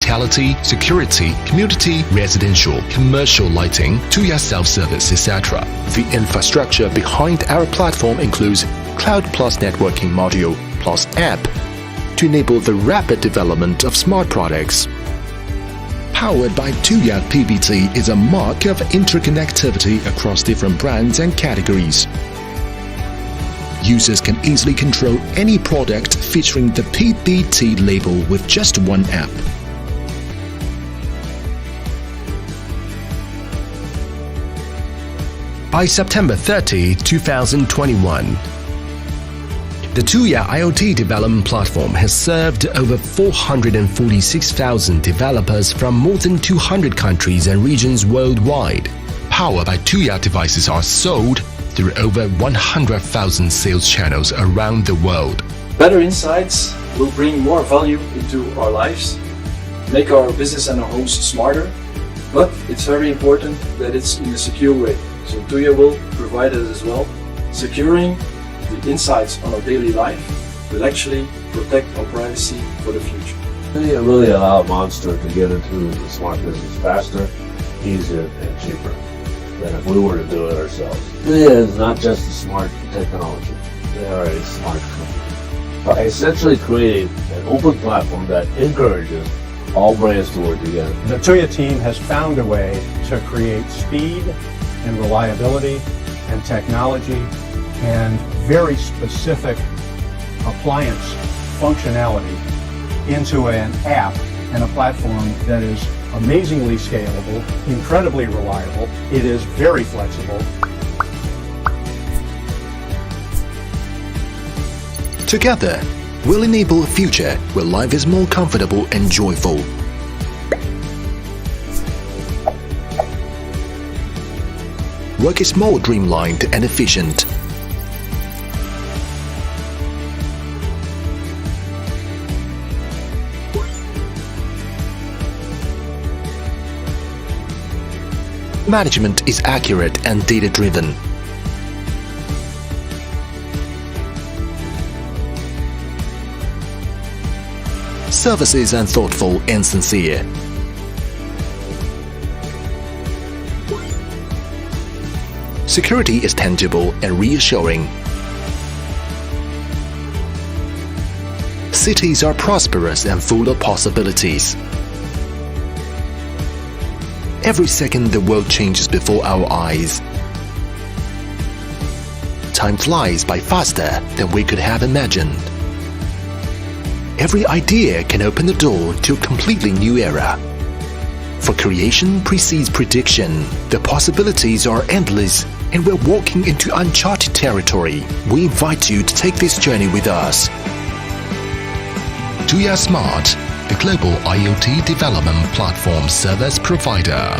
hospitality, security, community, residential, commercial lighting, Tuya self-service, etc. The infrastructure behind our platform includes Cloud Plus networking module plus app to enable the rapid development of smart products. Powered by Tuya PBT is a mark of interconnectivity across different brands and categories. Users can easily control any product featuring the PBT label with just one app. By September 30, 2021, the Tuya IoT development platform has served over 446,000 developers from more than 200 countries and regions worldwide. Powered by Tuya devices are sold through over 100,000 sales channels around the world. Better insights will bring more value into our lives, make our business and our homes smarter, but it's very important that it's in a secure way. So Tuya will provide it as well. Securing the insights on our daily life will actually protect our privacy for the future. Tuya really allowed Monster to get into the smart business faster, easier, and cheaper than if we were to do it ourselves. Tuya is not just a smart technology, they are a smart company. By essentially creating an open platform that encourages all brands to work together. The Tuya team has found a way to create speed and reliability and technology and very specific appliance functionality into an app and a platform that is amazingly scalable, incredibly reliable. It is very flexible. Together, we'll enable a future where life is more comfortable and joyful. Work is more streamlined and efficient. Management is accurate and data-driven. Services are thoughtful and sincere. Security is tangible and reassuring. Cities are prosperous and full of possibilities. Every second the world changes before our eyes. Time flies by faster than we could have imagined. Every idea can open the door to a completely new era. For creation precedes prediction. The possibilities are endless and we're walking into uncharted territory. We invite you to take this journey with us. Tuya Smart, the global IoT development platform service provider.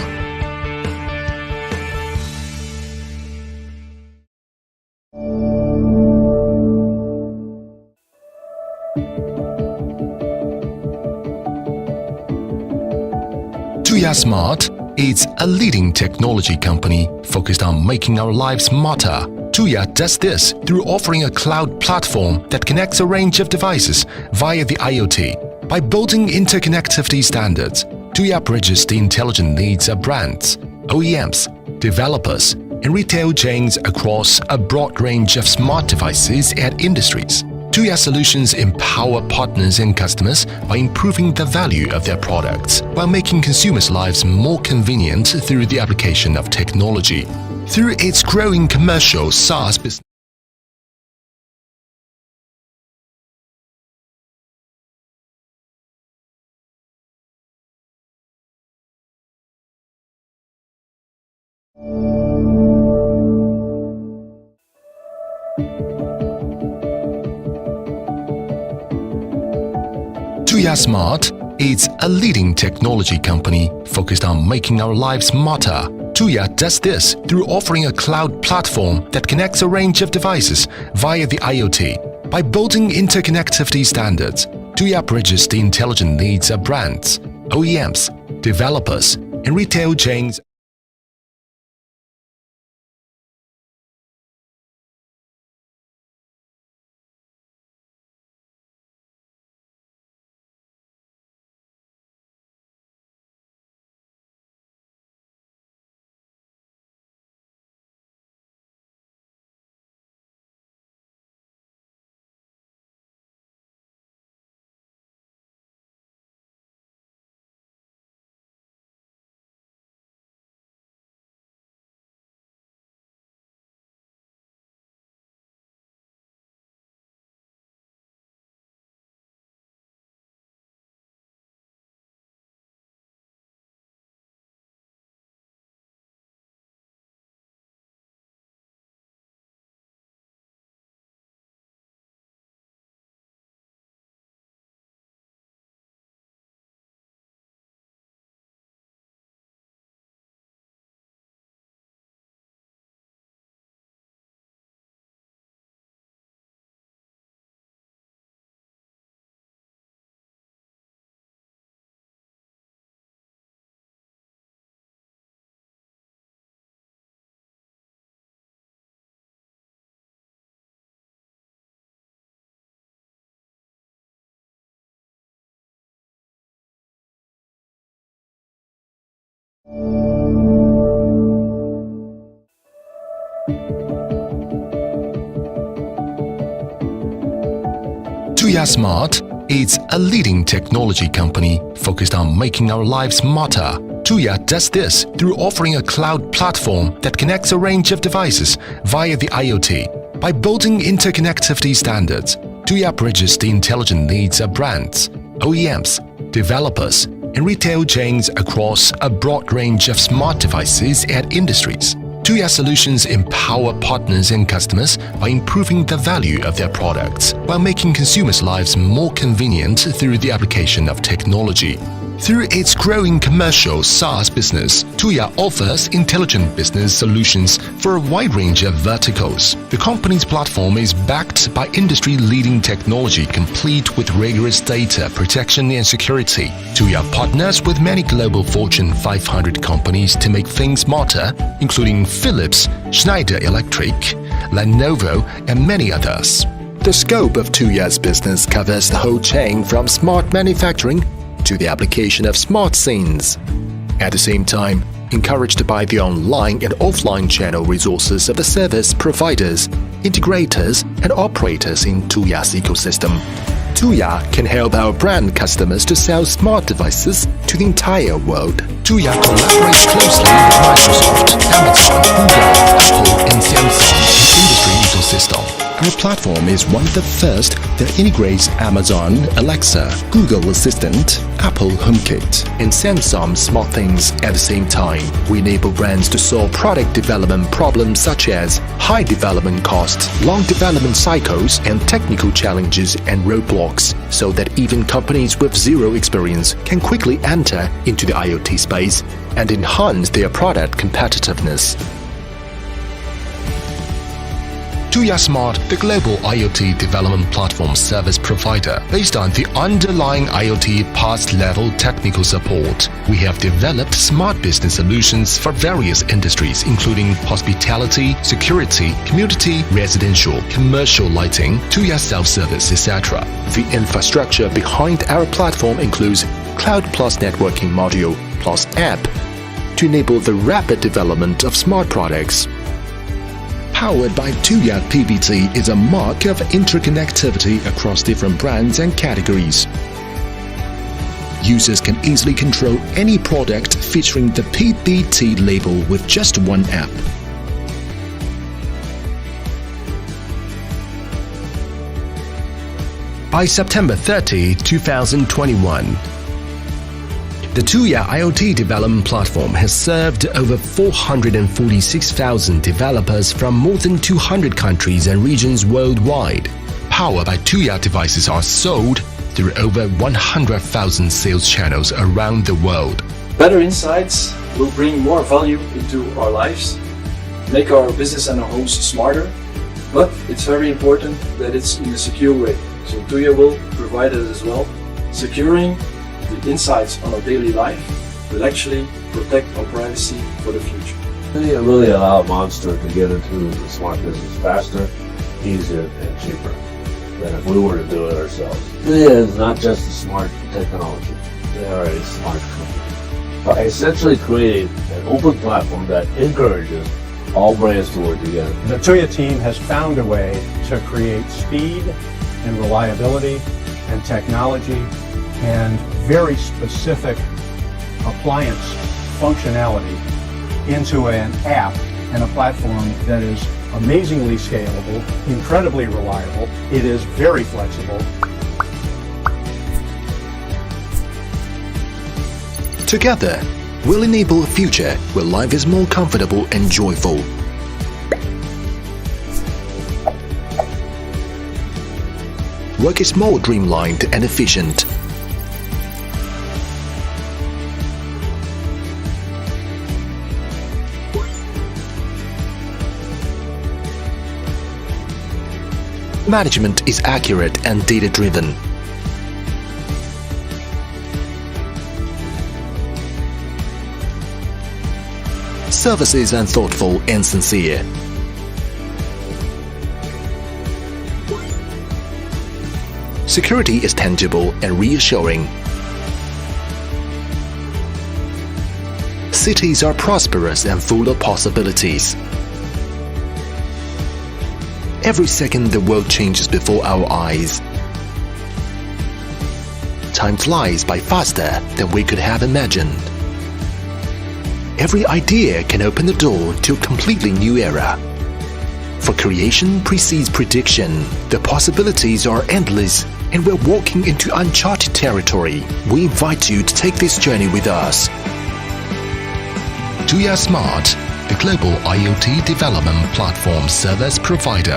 Tuya Smart is a leading technology company focused on making our lives smarter. Tuya does this through offering a cloud platform that connects a range of devices via the IoT. By building interconnectivity standards, Tuya bridges the intelligent needs of brands, OEMs, developers, and retail chains across a broad range of smart devices and industries. Tuya solutions empower partners and customers by improving the value of their products while making consumers' lives more convenient through the application of technology. Through its growing commercial SaaS business, Tuya Smart is a leading technology company focused on making our lives smarter. Tuya does this through offering a cloud platform that connects a range of devices via the IoT. By building interconnectivity standards, Tuya bridges the intelligent needs of brands, OEMs, developers, and retail chains Tuya Smart is a leading technology company focused on making our lives smarter. Tuya does this through offering a cloud platform that connects a range of devices via the IoT. By building interconnectivity standards, Tuya bridges the intelligent needs of brands, OEMs, developers, and retail chains across a broad range of smart devices and industries. Tuya solutions empower partners and customers by improving the value of their products while making consumers' lives more convenient through the application of technology. Through its growing commercial SaaS business, Tuya offers intelligent business solutions for a wide range of verticals. The company's platform is backed by industry-leading technology complete with rigorous data protection and security. Tuya partners with many global Fortune 500 companies to make things smarter, including Philips, Schneider Electric, Lenovo, and many others. The scope of Tuya's business covers the whole chain from smart manufacturing to the application of smart scenes. At the same time, encouraged by the online and offline channel resources of the service providers, integrators, and operators in Tuya's ecosystem, Tuya can help our brand customers to sell smart devices to the entire world. Tuya collaborates closely with Microsoft, Amazon, Google, Apple, and Samsung industry ecosystem. Our platform is one of the first that integrates Amazon Alexa, Google Assistant, Apple HomeKit, and Samsung SmartThings at the same time. We enable brands to solve product development problems such as high development costs, long development cycles, and technical challenges and roadblocks, so that even companies with zero experience can quickly enter into the IoT space and enhance their product competitiveness. Tuya Smart, the global IoT development platform service provider based on the underlying IoT paas level technical support. We have developed smart business solutions for various industries including hospitality, security, community, residential, commercial lighting, Tuya self-service, etc. The infrastructure behind our platform includes Cloud Plus networking module plus app to enable the rapid development of smart products. Powered by Tuya PBT is a mark of interconnectivity across different brands and categories. Users can easily control any product featuring the PBT label with just one app. By September 30, 2021, the Tuya IoT development platform has served over 446,000 developers from more than 200 countries and regions worldwide. Power by Tuya devices are sold through over 100,000 sales channels around the world. Better insights will bring more value into our lives, make our business and our homes smarter, but it's very important that it's in a secure way. So Tuya will provide it as well. Securing the insights on our daily life will actually protect our privacy for the future. Tuya really allowed Monster to get into the smart business faster, easier, and cheaper than if we were to do it ourselves. Tuya is not just a smart technology, they are a smart company. By essentially creating an open platform that encourages all brands to work together. The Tuya team has found a way to create speed and reliability and technology and very specific appliance functionality into an app and a platform that is amazingly scalable, incredibly reliable. It is very flexible. Together, we'll enable a future where life is more comfortable and joyful. Work is more streamlined and efficient. Management is accurate and data-driven. Services are thoughtful and sincere. Security is tangible and reassuring. cities are prosperous and full of possibilities. Every second the world changes before our eyes. Time flies by faster than we could have imagined. Every idea can open the door to a completely new era. For creation precedes prediction. The possibilities are endless, and we're walking into uncharted territory. We invite you to take this journey with us. Tuya Smart, the global IoT development platform service provider.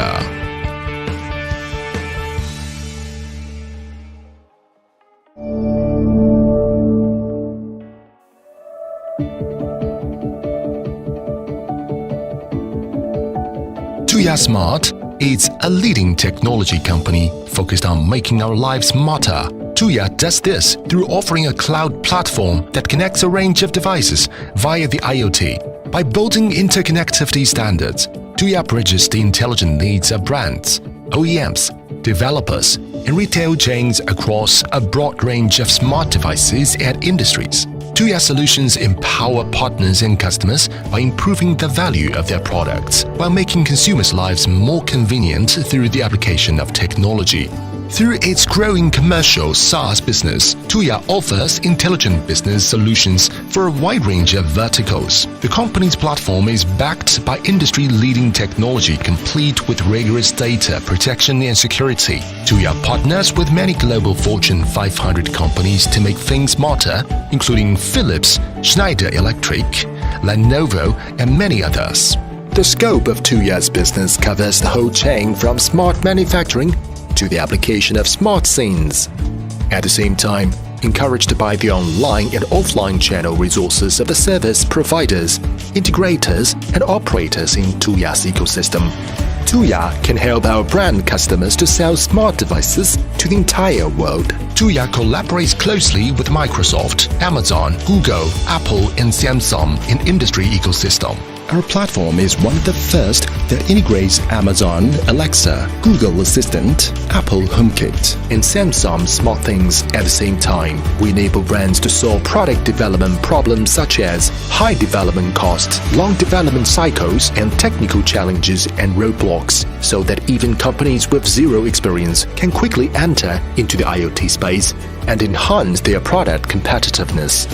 Tuya Smart is a leading technology company focused on making our lives smarter. Tuya does this through offering a cloud platform that connects a range of devices via the IoT. By building interconnectivity standards, Tuya bridges the intelligent needs of brands, OEMs, developers, and retail chains across a broad range of smart devices and industries. Tuya solutions empower partners and customers by improving the value of their products while making consumers' lives more convenient through the application of technology. Through its growing commercial SaaS business, Tuya offers intelligent business solutions for a wide range of verticals. The company's platform is backed by industry-leading technology complete with rigorous data protection and security. Tuya partners with many global Fortune 500 companies to make things smarter, including Philips, Schneider Electric, Lenovo, and many others. The scope of Tuya's business covers the whole chain from smart manufacturing to the application of smart scenes. At the same time, encouraged by the online and offline channel resources of the service providers, integrators, and operators in Tuya's ecosystem, Tuya can help our brand customers to sell smart devices to the entire world. Tuya collaborates closely with Microsoft, Amazon, Google, Apple, and Samsung in industry ecosystem. Our platform is one of the first that integrates Amazon Alexa, Google Assistant, Apple HomeKit, and Samsung SmartThings at the same time. We enable brands to solve product development problems such as high development costs, long development cycles, and technical challenges and roadblocks, so that even companies with zero experience can quickly enter into the IoT space and enhance their product competitiveness.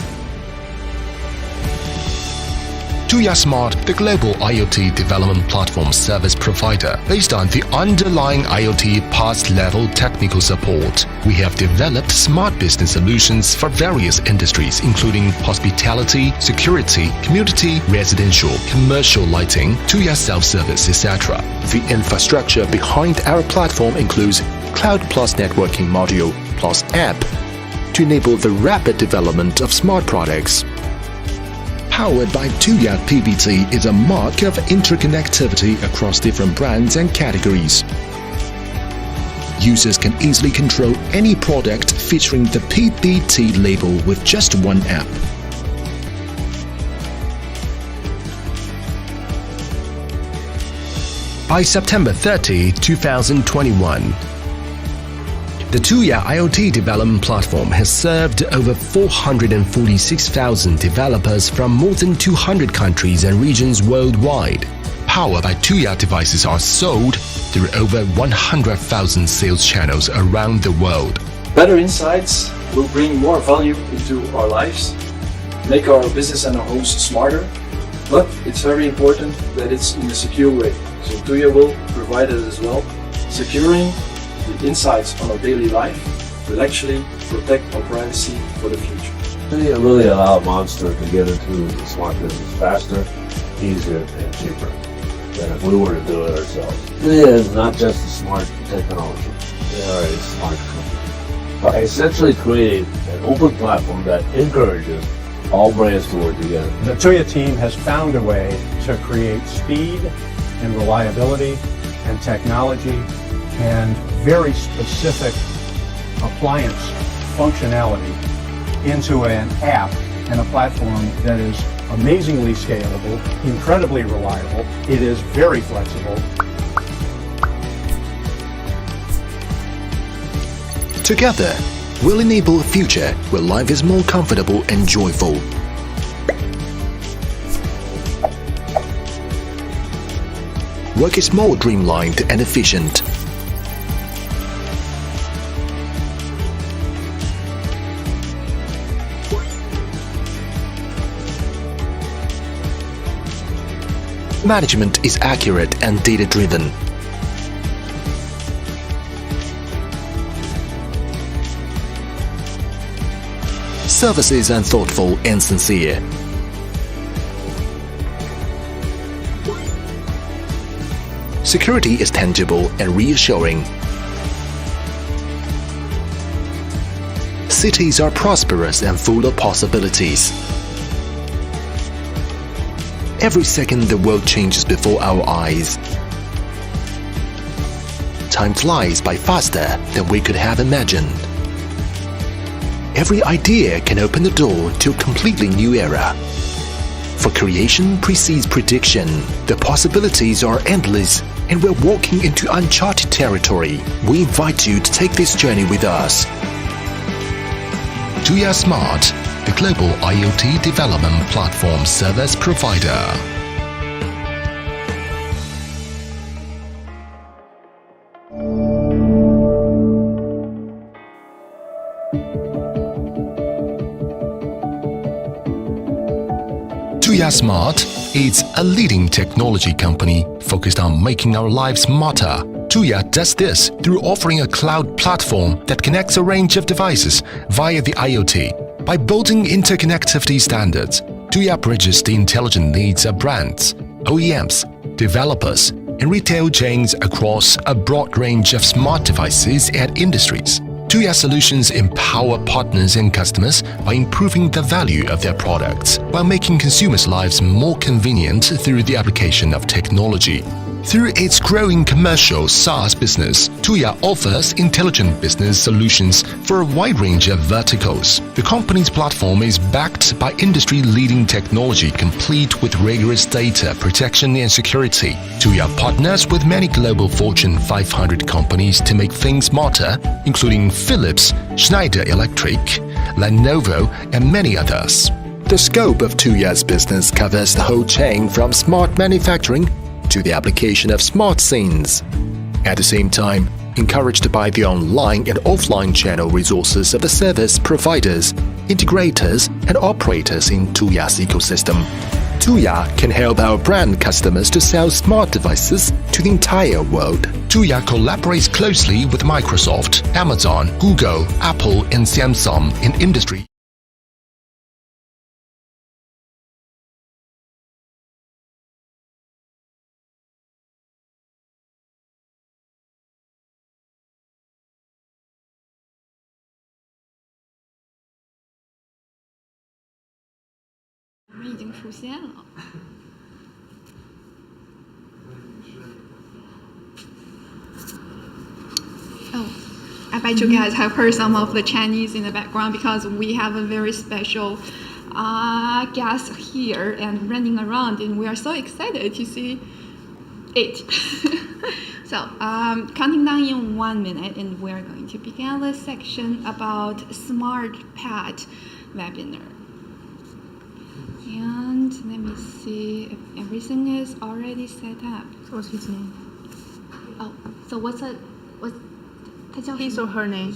Tuya Smart, the global IoT development platform service provider. Based on the underlying IoT paas level technical support, we have developed smart business solutions for various industries including hospitality, security, community, residential, commercial lighting, Tuya self-service, etc. The infrastructure behind our platform includes Cloud Plus networking module plus app to enable the rapid development of smart products. Powered by Tuya PBT is a mark of interconnectivity across different brands and categories. Users can easily control any product featuring the PBT label with just one app. By September 30, 2021, the Tuya IoT development platform has served over 446,000 developers from more than 200 countries and regions worldwide. Power by Tuya devices are sold through over 100,000 sales channels around the world. Better insights will bring more value into our lives, make our business and our homes smarter, but it's very important that it's in a secure way. So Tuya will provide it as well. Securing the insights on our daily life will actually protect our privacy for the future. Tuya really allowed Monster to get into the smart business faster, easier, and cheaper than if we were to do it ourselves. Tuya is not just a smart technology, they are a smart company. By essentially creating an open platform that encourages all brands to work together. The Tuya team has found a way to create speed and reliability and technology and very specific appliance functionality into an app and a platform that is amazingly scalable, incredibly reliable. It is very flexible. Together, we'll enable a future where life is more comfortable and joyful. work is more streamlined and efficient. Management is accurate and data-driven. Services are thoughtful and sincere. Security is tangible and reassuring. Cities are prosperous and full of possibilities. Every second the world changes before our eyes. Time flies by faster than we could have imagined. Every idea can open the door to a completely new era. For creation precedes prediction. The possibilities are endless, and we're walking into uncharted territory. We invite you to take this journey with us. Tuya Smart, the global IoT development platform service provider. Tuya Smart is a leading technology company focused on making our lives smarter. Tuya does this through offering a cloud platform that connects a range of devices via the IoT. By building interconnectivity standards, Tuya bridges the intelligent needs of brands, OEMs, developers, and retail chains across a broad range of smart devices and industries. Tuya solutions empower partners and customers by improving the value of their products while making consumers' lives more convenient through the application of technology. Through its growing commercial SaaS business, Tuya offers intelligent business solutions for a wide range of verticals. The company's platform is backed by industry-leading technology complete with rigorous data protection and security. Tuya partners with many global Fortune 500 companies to make things smarter, including Philips, Schneider Electric, Lenovo, and many others. The scope of Tuya's business covers the whole chain from smart manufacturing to the application of smart scenes. At the same time, encouraged by the online and offline channel resources of the service providers, integrators, and operators in Tuya's ecosystem, Tuya can help our brand customers to sell smart devices to the entire world. Tuya collaborates closely with Microsoft, Amazon, Google, Apple, and Samsung in industry. I bet you guys have heard some of the Chinese in the background because we have a very special guest here and running around, and we are so excited to see it. So, counting down in 1 minute, and we're going to begin the section about Smart Pet webinar. And let me see if everything is already set up. So what's his name? Oh, so what's His or her name?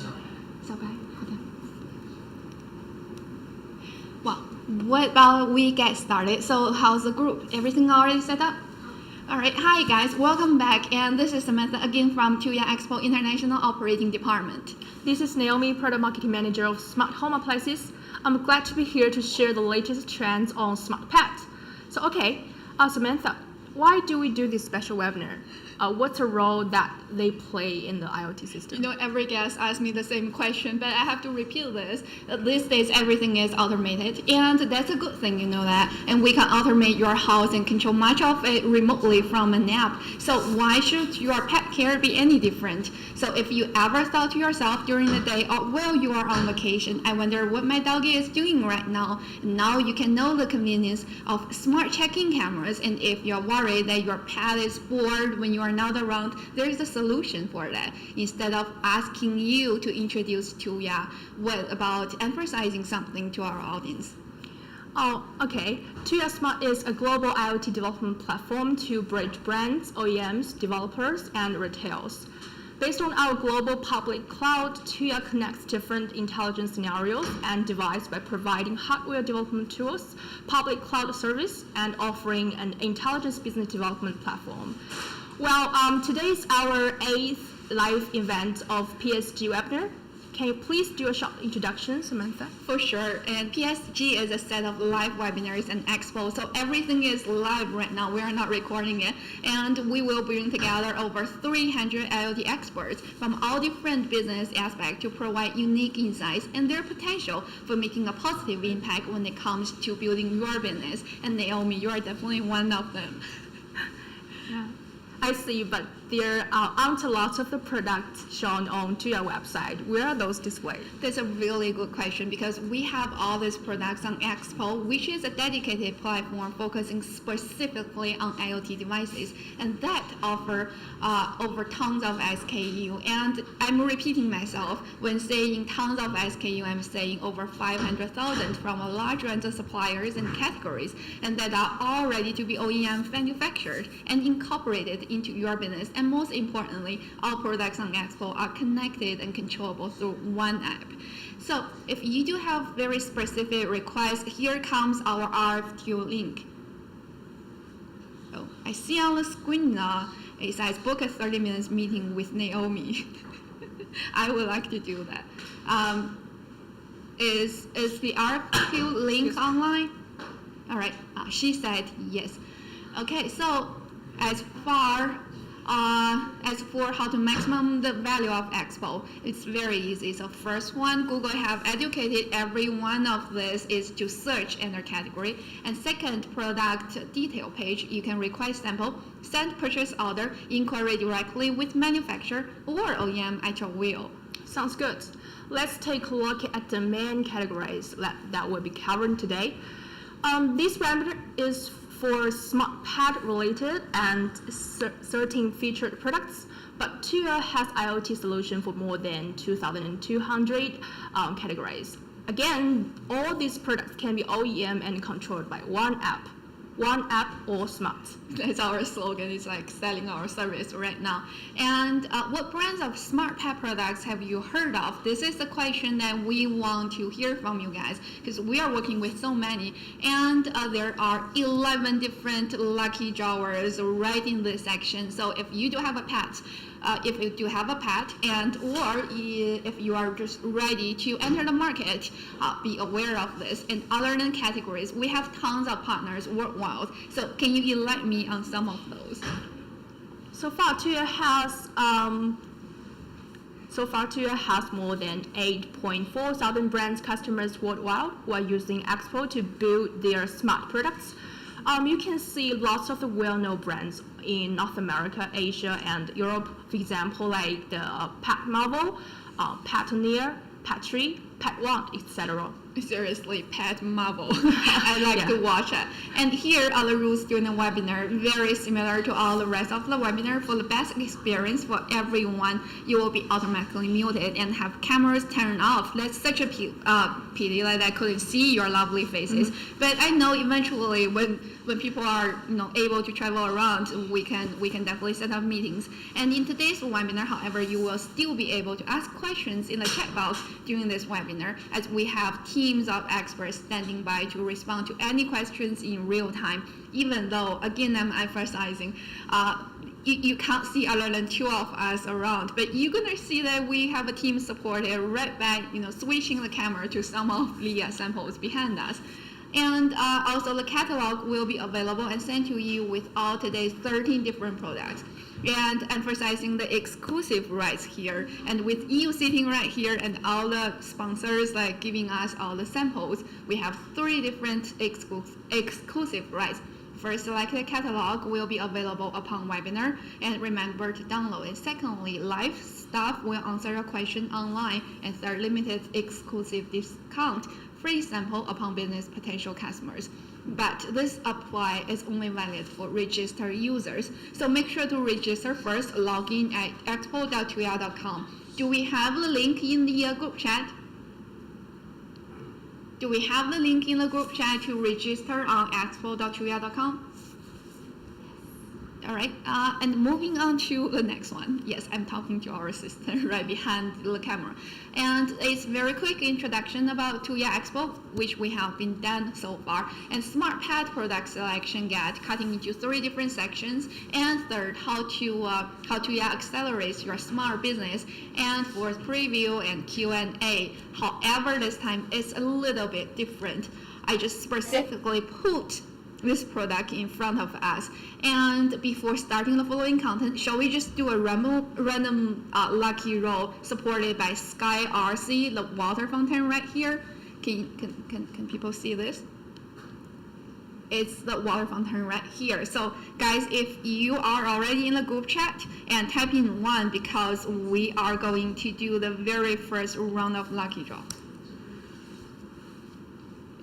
Well, what about we get started? So how's the group? Everything already set up? All right, hi guys, welcome back. And this is Samantha again from Tuya Expo International Operating Department. This is Naomi, Product Marketing Manager of Smart Home Appliances. I'm glad to be here to share the latest trends on Smart Pet. So okay, Samantha, why do we do this special webinar? What's the role that they play in the IoT system? You know, every guest asks me the same question, but I have to repeat this. These days, everything is automated, and that's a good thing, you know that. And we can automate your house and control much of it remotely from an app. So why should your pet care be any different? So if you ever thought to yourself during the day, or while you are on vacation, I wonder what my doggy is doing right now. Now you can know the convenience of smart check-in cameras, and if you're worried that your pet is bored when you are not around, there is a solution for that. Instead of asking you to introduce Tuya, what about emphasizing something to our audience? Oh, okay. Tuya Smart is a global IoT development platform to bridge brands, OEMs, developers, and retailers. Based on our global public cloud, Tuya connects different intelligence scenarios and devices by providing hardware development tools, public cloud service, and offering an intelligence business development platform. Well, today is our 8th live event of PSG webinar. Can you please do a short introduction, Samantha? For sure, and PSG is a set of live webinars and expos, so everything is live right now. We are not recording it, and we will bring together over 300 IoT experts from all different business aspects to provide unique insights and their potential for making a positive impact when it comes to building your business. And Naomi, you are definitely one of them. Yeah. I see, but there aren't a lot of the products shown on Tuya website. Where are those displayed? That's a really good question because we have all these products on Expo, which is a dedicated platform focusing specifically on IoT devices, and that offer over tons of SKU. And I'm repeating myself when saying tons of SKU. I'm saying over 500,000 from a large range of suppliers and categories, and that are all ready to be OEM manufactured and incorporated into your business. And most importantly, all products on Expo are connected and controllable through one app. So if you do have very specific requests, here comes our RFQ link. Oh, I see on the screen now, it says book a 30 minutes meeting with Naomi. I would like to do that. Is the RFQ link online? All right, she said yes. Okay, so as for how to maximum the value of Expo, it's very easy. So first one, Google have educated every one of this is to search enter category. And second, product detail page, you can request sample, send purchase order, inquiry directly with manufacturer or OEM at your will. Sounds good. Let's take a look at the main categories that will be covered today. This webinar is for smart pad related and certain featured products, but Tuya has IoT solution for more than 2,200 categories. Again, all these products can be OEM and controlled by one app or smart. That's our slogan. It's like selling our service right now. And what brands of smart pad products have you heard of? This is the question that we want to hear from you guys because we are working with so many, and there are 11 different lucky drawers right in this section. So if you do have a pet, and or if you are just ready to enter the market, be aware of this. And other than categories, we have tons of partners worldwide. So can you enlighten me on some of those? So far, Tuya has more than 8.4 thousand brands customers worldwide who are using Expo to build their smart products. You can see lots of the well-known brands in North America, Asia, and Europe. For example, like the Pet Marvel, Pataneer, Petri, Pet One, etc. Seriously, Pet Marvel. I like to watch it. And here are the rules during the webinar, very similar to all the rest of the webinar. For the best experience for everyone, you will be automatically muted and have cameras turned off. That's such a pity that I couldn't see your lovely faces. Mm-hmm. But I know eventually when people are able to travel around, we can definitely set up meetings. And in today's webinar, however, you will still be able to ask questions in the chat box during this webinar, as we have teams of experts standing by to respond to any questions in real time, even though, again, I'm emphasizing, you can't see other than two of us around, but you're gonna see that we have a team supported right back, switching the camera to some of the samples behind us. And also the catalog will be available and sent to you with all today's 13 different products. And emphasizing the exclusive rights here, and with you sitting right here and all the sponsors like giving us all the samples, we have 3 different exclusive rights. First, selected catalog will be available upon webinar, and remember to download. And secondly, live staff will answer your question online, and third, limited exclusive discount free sample upon business potential customers. But this apply is only valid for registered users. So make sure to register first, log in at expo.tuya.com. Do we have the link in the group chat? Do we have the link in the group chat to register on expo.tuya.com? All right, and moving on to the next one. Yes, I'm talking to our assistant right behind the camera. And it's very quick introduction about Tuya Expo, which we have been done so far. And Smart Pad product selection guide cutting into 3 different sections. And third, how Tuya accelerates your smart business. And fourth, preview and Q&A. However, this time it's a little bit different. I just specifically put this product in front of us. And before starting the following content, shall we just do a random lucky roll supported by Sky RC, the water fountain right here? Can people see this? It's the water fountain right here. So guys, if you are already in the group chat, and type in 1 because we are going to do the very first round of lucky draw.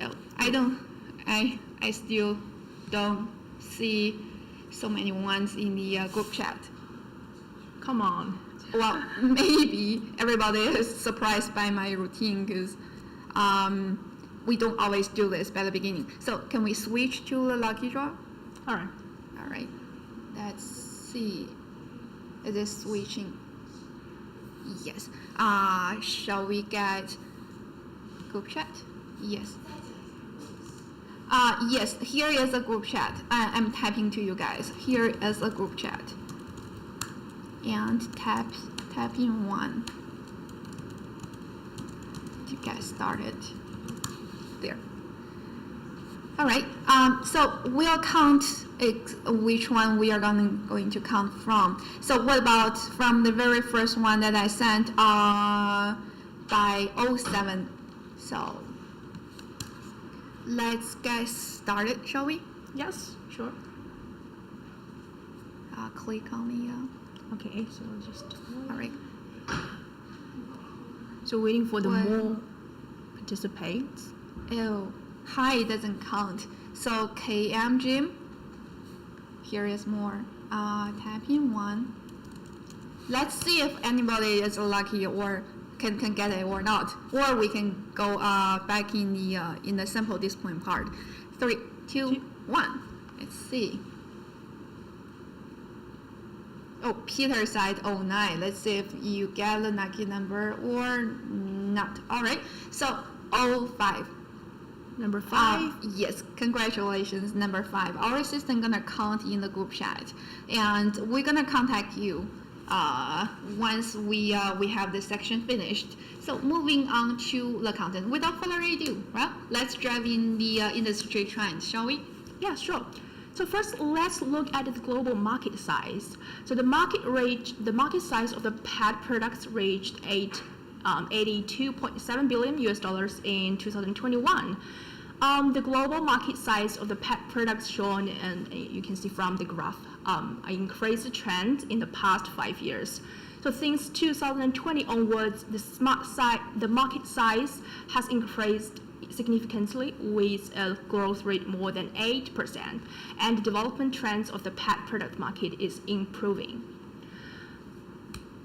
Oh, I still don't see so many ones in the group chat. Come on. Well, maybe everybody is surprised by my routine because we don't always do this by the beginning. So can we switch to the lucky draw? All right. All right. Let's see. Is it switching? Yes. Shall we get group chat? Yes. Yes, here is a group chat. I'm typing to you guys. Here is a group chat. And tap in 1 to get started. There. All right. So we'll count which one we are going to count from. So what about from the very first one that I sent by 07? So let's get started, shall we? Yes, sure. Click on the. Okay, so just. All right. So waiting for the What? more participants. Oh, hi doesn't count. So KM Gym. Here is more. Tap in 1. Let's see if anybody is lucky or can get it or not, or we can go back in the sample display part. 3, 2, 1. Let's see. Oh, Peter said 09. Let's see if you get the lucky number or not. All right. So 05. Number 5. Yes, congratulations, number 5. Our assistant gonna count in the group chat, and we're gonna contact you once we have this section finished. So moving on to the content. Without further ado, well, let's dive in the industry trends, shall we? Yeah, sure. So first, let's look at the global market size. So the market size of the pad products reached $82.7 billion in 2021. The global market size of the pet products shown, and you can see from the graph, increased trend in the past 5 years. So since 2020 onwards, the market size has increased significantly with a growth rate more than 8%, and the development trends of the pet product market is improving.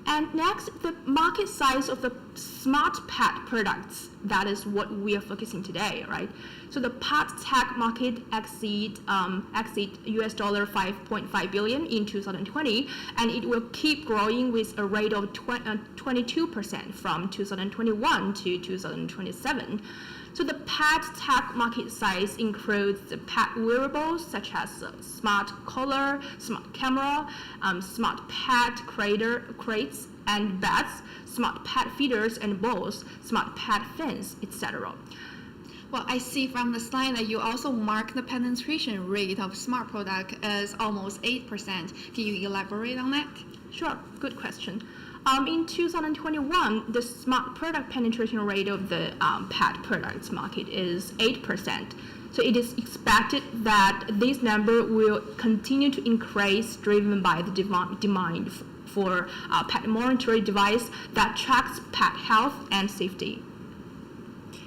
And next, the market size of the smart pet products, that is what we are focusing today, right? So the pet tech market exceed $5.5 billion in 2020, and it will keep growing with a rate of 22% from 2021 to 2027. So the pet tech market size includes the pet wearables such as smart collar, smart camera, smart pet crates and beds, smart pet feeders and bowls, smart pet fence, etc. Well, I see from the slide that you also mark the penetration rate of smart product as almost 8%. Can you elaborate on that? Sure, good question. In 2021, the smart product penetration rate of the pet products market is 8%. So it is expected that this number will continue to increase, driven by the demand for a pet monitoring device that tracks pet health and safety.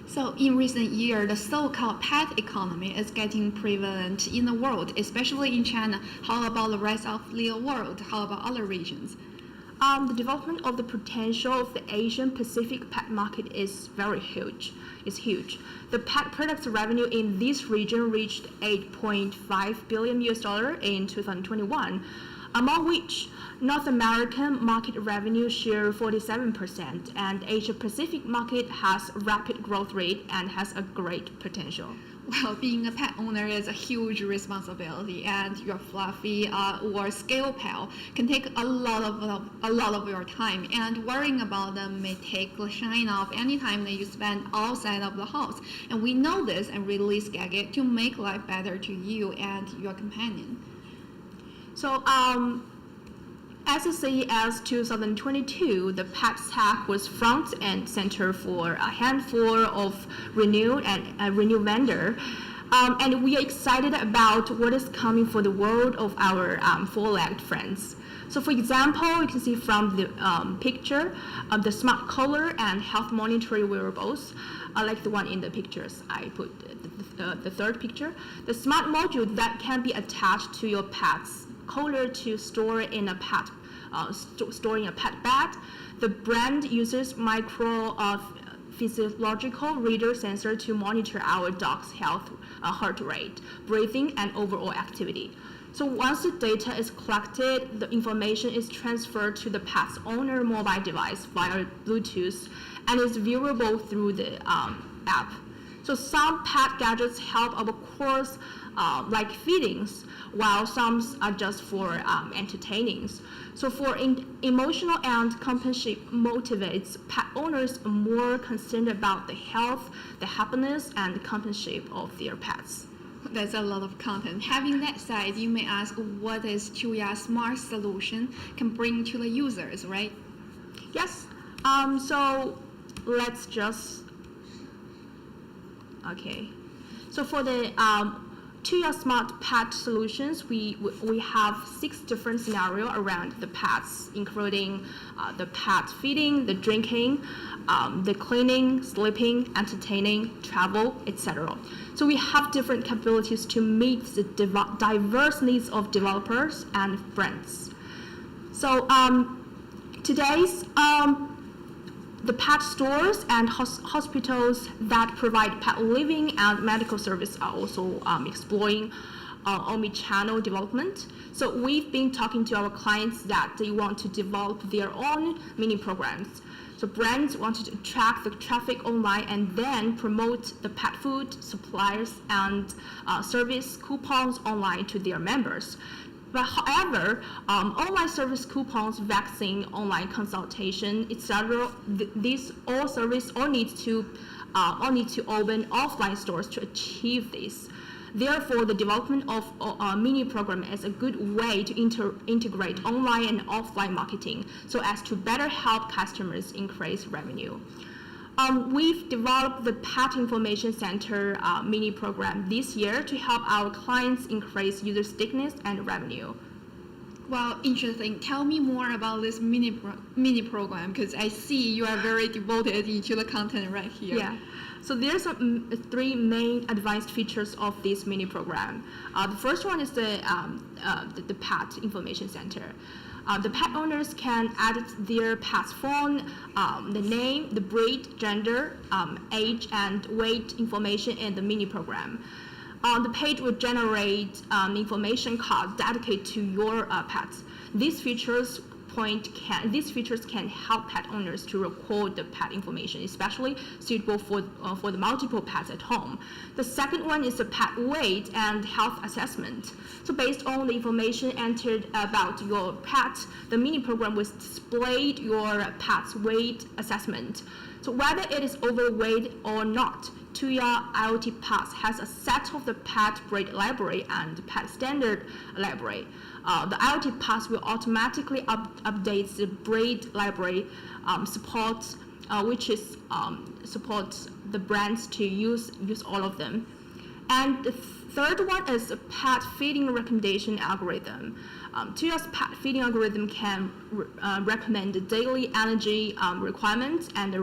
So in recent years, the so-called pet economy is getting prevalent in the world, especially in China. How about the rest of the world? How about other regions? The development of the potential of the Asian Pacific pet market is very huge. It's huge. The pet products revenue in this region reached $8.5 billion in 2021, among which North American market revenue share 47%, and Asia Pacific market has rapid growth rate and has a great potential. Well, being a pet owner is a huge responsibility, and your fluffy or scale pal can take a lot of your time. And worrying about them may take the shine off any time that you spend outside of the house. And we know this and release Gadget to make life better to you and your companion. So, as of CES 2022, the pet tech was front and center for a handful of renewed vendor. And we are excited about what is coming for the world of our four-legged friends. So for example, you can see from the picture, the smart collar and health monitoring wearables, like the one in the pictures I put, the third picture. The smart module that can be attached to your pet's collar to store in a pet bed. The brand uses micro physiological reader sensor to monitor our dog's health, heart rate, breathing, and overall activity. So once the data is collected, the information is transferred to the pet's owner mobile device via Bluetooth and is viewable through the app. So some pet gadgets help our course like feedings, while some are just for entertaining. So for emotional and companionship motivates, pet owners are more concerned about the health, the happiness, and the companionship of their pets. That's a lot of content. Having that said, you may ask what is Tuya Smart Solution can bring to the users, right? Yes. So let's just, okay. So for the Tuya Smart Pet Solutions, we have 6 different scenarios around the pets, including the pet feeding, the drinking, the cleaning, sleeping, entertaining, travel, etc. So we have different capabilities to meet the diverse needs of developers and brands. So today's the pet stores and hospitals that provide pet living and medical service are also exploring omni-channel development. So we've been talking to our clients that they want to develop their own mini programs. So brands wanted to track the traffic online and then promote the pet food, suppliers, and service coupons online to their members. But however, online service coupons, vaccine, online consultation, etc., these all service all need to open offline stores to achieve this. Therefore, the development of a mini program is a good way to integrate online and offline marketing so as to better help customers increase revenue. We've developed the Pet Information Center mini program this year to help our clients increase user stickiness and revenue. Wow, interesting. Tell me more about this mini program, because I see you are very devoted into the content right here. Yeah. So there's 3 main advanced features of this mini program. The first one is the Pet Information Center. The pet owners can add their pet's phone, the name, the breed, gender, age, and weight information in the mini program. The page will generate information card dedicated to your pets. These features can help pet owners to record the pet information, especially suitable for the multiple pets at home. The second one is the pet weight and health assessment. So based on the information entered about your pet, the mini program will display your pet's weight assessment. So whether it is overweight or not, Tuya IoT Pass has a set of the pet breed library and pet standard library. The IoT Pass will automatically update the breed library supports the brands to use all of them. And the third one is a pet feeding recommendation algorithm. Tuya's pet feeding algorithm can recommend the daily energy requirements and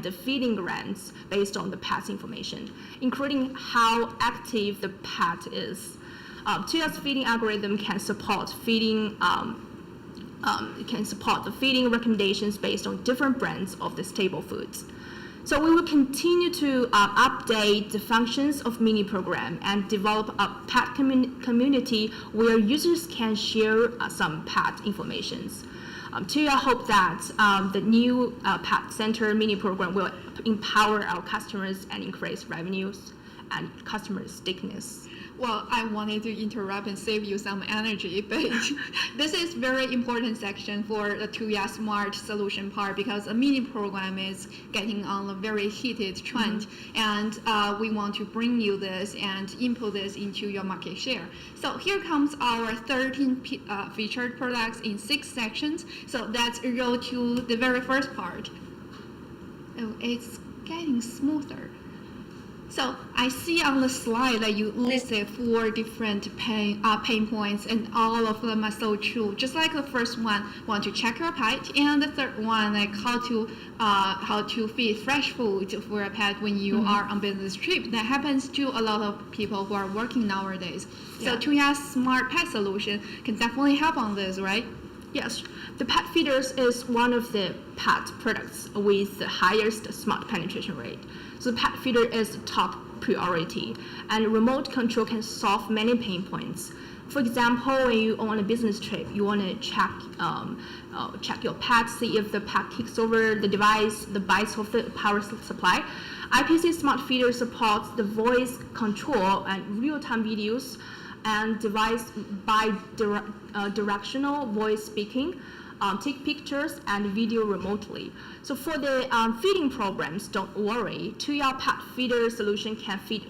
the feeding range based on the pet's information, including how active the pet is. Tuya's feeding algorithm can support feeding It can support the feeding recommendations based on different brands of the staple foods. So we will continue to update the functions of mini program and develop a pet community where users can share some pet informations. Tuya hope that the new pet center mini program will empower our customers and increase revenues and customer stickiness. Well, I wanted to interrupt and save you some energy, but this is very important section for the Tuya Smart Solution part because a mini program is getting on a very heated trend, and we want to bring you this and input this into your market share. So here comes our 13 featured products in 6 sections. So let's go to the very first part. Oh, it's getting smoother. So I see on the slide that you listed 4 different pain points, and all of them are so true. Just like the first one, want to check your pet, and the third one, like how to feed fresh food for a pet when you are on business trip. That happens to a lot of people who are working nowadays. So Tuya's Smart Pet Solution can definitely help on this, right? Yes, the pet feeders is one of the pet products with the highest smart penetration rate. So the pet feeder is top priority, and remote control can solve many pain points. For example, when you on a business trip, you want to check your pet, see if the pet kicks over the device, the bites of the power supply. IPC Smart Feeder supports the voice control and real-time videos and device directional voice speaking, take pictures and video remotely. So for the feeding programs, don't worry. Tuya Pet Feeder Solution can feed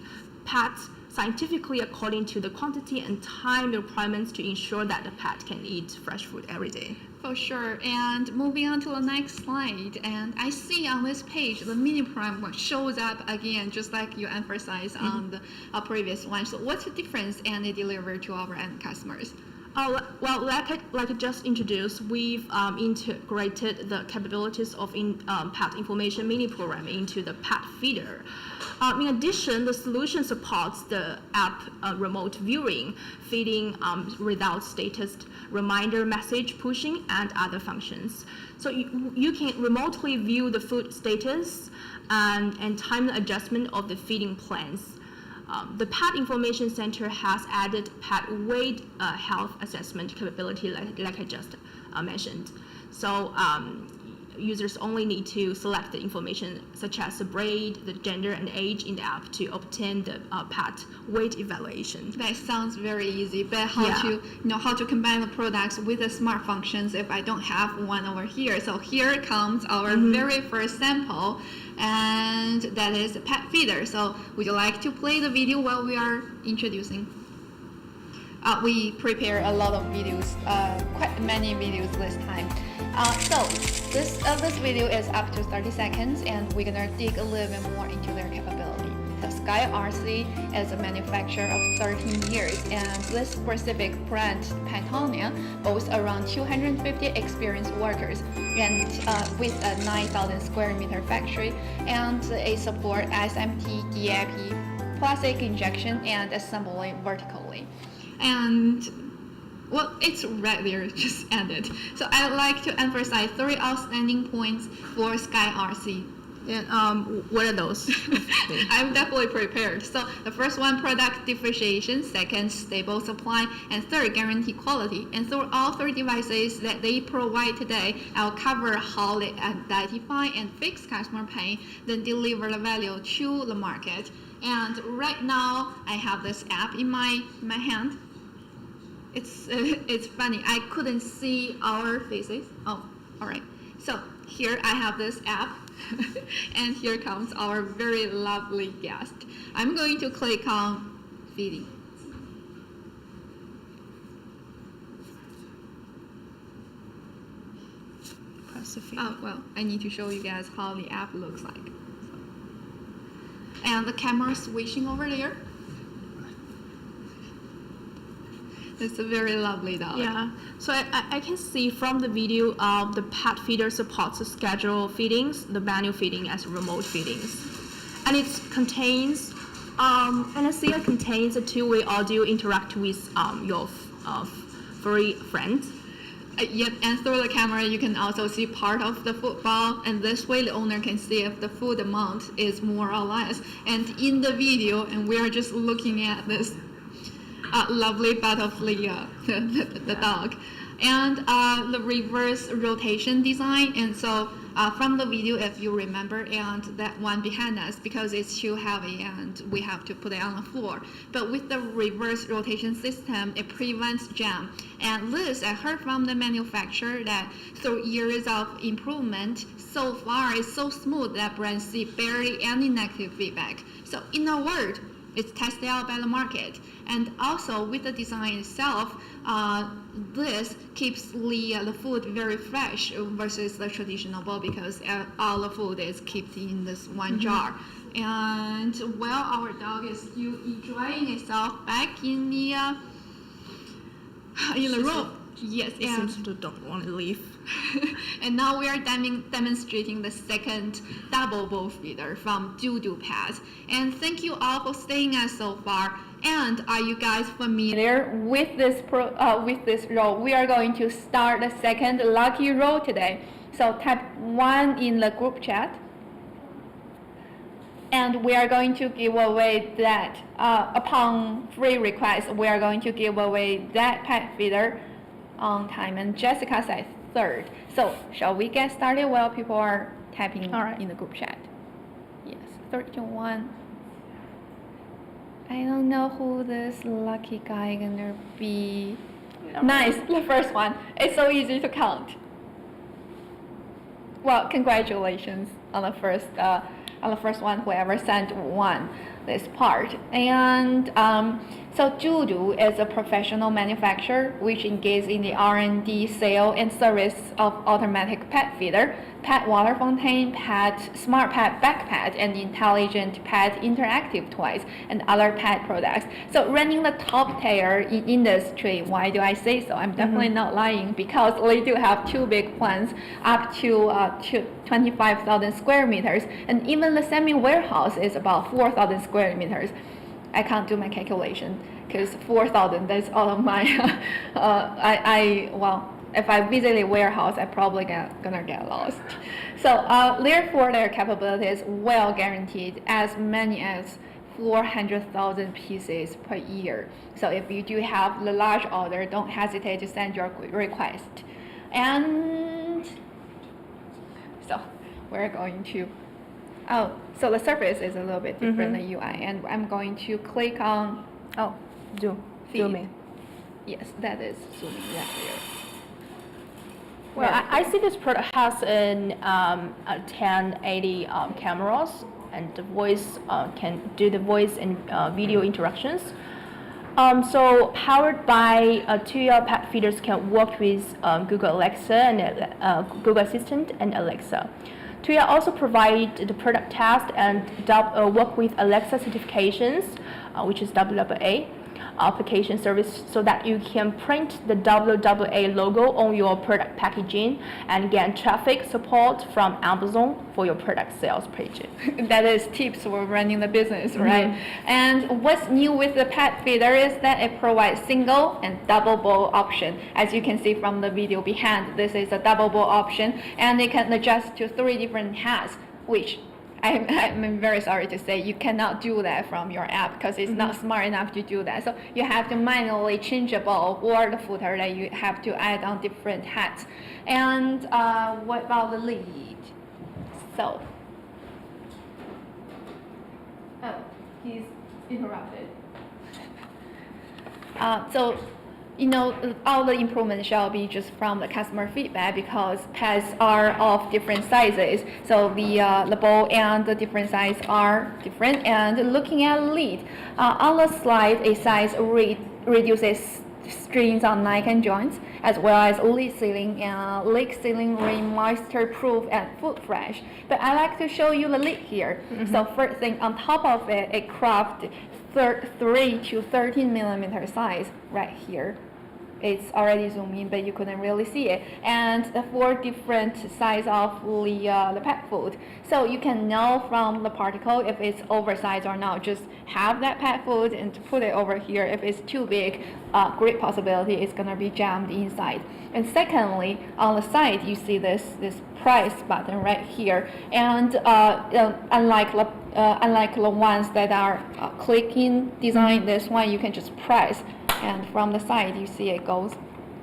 pets scientifically according to the quantity and time requirements to ensure that the pet can eat fresh food every day. For sure. And moving on to the next slide, and I see on this page the mini program shows up again, just like you emphasized on the previous one. So what's the difference and they deliver to our end customers? Well, like I just introduced, we've integrated the capabilities of pet information mini program into the pet feeder. In addition, the solution supports the app remote viewing, feeding without status, reminder message pushing, and other functions. So you can remotely view the food status and time adjustment of the feeding plans. The Pet Information Center has added pet weight health assessment capability like I just mentioned. So users only need to select the information such as the breed, the gender, and age in the app to obtain the pet weight evaluation. That sounds very easy, but how to combine the products with the smart functions if I don't have one over here. So here comes our very first sample, and that is a pet feeder. So would you like to play the video while we are introducing? We prepare a lot of videos, quite many videos this time. So this video is up to 30 seconds, and we're gonna dig a little bit more into their capability. The Sky RC is a manufacturer of 13 years, and this specific brand, Patagonia, boasts around 250 experienced workers, and with a 9,000 square meter factory, and it supports SMT, DIP, plastic injection, and assembly vertically. And well, it's right there, just ended. So I'd like to emphasize 3 outstanding points for Sky RC. And what are those? I'm definitely prepared. So the first one, product differentiation. Second, stable supply. And third, guarantee quality. And through all 3 devices that they provide today, I'll cover how they identify and fix customer pain, then deliver the value to the market. And right now, I have this app in my hand. It's funny, I couldn't see our faces. Oh, all right. So here I have this app, and here comes our very lovely guest. I'm going to click on feeding. Press the feed. Oh, well, I need to show you guys how the app looks like. And the camera switching over there. It's a very lovely dog. Yeah, so I can see from the video, the pet feeder supports the scheduled feedings, the manual feeding as remote feedings. And it contains, and I see it contains a 2-way audio interact with your furry friends. Yep, and through the camera you can also see part of the football, and this way the owner can see if the food amount is more or less. And in the video, and we are just looking at this lovely butt of the dog, and the reverse rotation design. And so from the video, if you remember, and that one behind us, because it's too heavy and we have to put it on the floor. But with the reverse rotation system, it prevents jam. And this, I heard from the manufacturer that through years of improvement, so far it's so smooth that brands see barely any negative feedback. So in a word, it's tested out by the market. And also with the design itself, this keeps the food very fresh versus the traditional bowl, because all the food is kept in this one jar. And well, our dog is still enjoying itself back in the room. Yes, It seems to don't want to leave. And now we are demonstrating the second double bowl feeder from paas. And thank you all for staying us so far. And are you guys familiar with this row? We are going to start the second lucky row today. So type 1 in the group chat. And we are going to give away that, upon free request, we are going to give away that pet feeder on time. And Jessica said third. So shall we get started while people are typing in the group chat? Yes, 31. I don't know who this lucky guy gonna be. Nice, the first one. It's so easy to count. Well, congratulations on the first one, whoever sent one this part. And so Judo is a professional manufacturer which engages in the R&D, sale, and service of automatic pet feeder, pet water fountain, pet smart pet backpack, and intelligent pet interactive toys, and other pet products. So running the top tier in industry. Why do I say so? I'm definitely not lying, because we do have two big plants up to 25,000 square meters, and even the semi-warehouse is about 4,000 square meters. I can't do my calculation because 4,000, that's all of my, if I visit a warehouse, I probably gonna get lost. So therefore their capability is well guaranteed, as many as 400,000 pieces per year. So if you do have the large order, don't hesitate to send your request. And so we're going to, so the surface is a little bit different than UI, and I'm going to click on, zoom in. Yes, that is zooming right here. Well, I see this product has a 1080 cameras, and the voice can do the voice and video interactions. So powered by Tuya pet feeders can work with Google Alexa and Google Assistant and Alexa. Tuya also provide the product test and work with Alexa certifications, which is 008 application service, so that you can print the 008 logo on your product packaging and get traffic support from Amazon for your product sales page. That is tips for running the business, right? And what's new with the pet feeder is that it provides single and double bowl option. As you can see from the video behind, this is a double bowl option, and it can adjust to 3 different hats, which I'm very sorry to say you cannot do that from your app, because it's not smart enough to do that. So you have to manually change a bowl or the footer that you have to add on different hats. And what about the lead? So, he's interrupted. So, all the improvements shall be just from the customer feedback, because pets are of different sizes. So the bowl and the different size are different. And looking at lead, on the slide, a size reduces strains on neck and joints, as well as lead sealing and leg sealing, moisture proof and food fresh. But I like to show you the lid here. So first thing, on top of it, it cropped 3 to 13 millimeter size right here. it's already zoomed in, but you couldn't really see it. And the 4 different size of the pet food. So you can know from the particle if it's oversized or not. Just have that pet food and put it over here. If it's too big, great possibility it's gonna be jammed inside. And secondly, on the side you see this price button right here. And unlike the ones that are clicking design, this one you can just press, and from the side you see it goes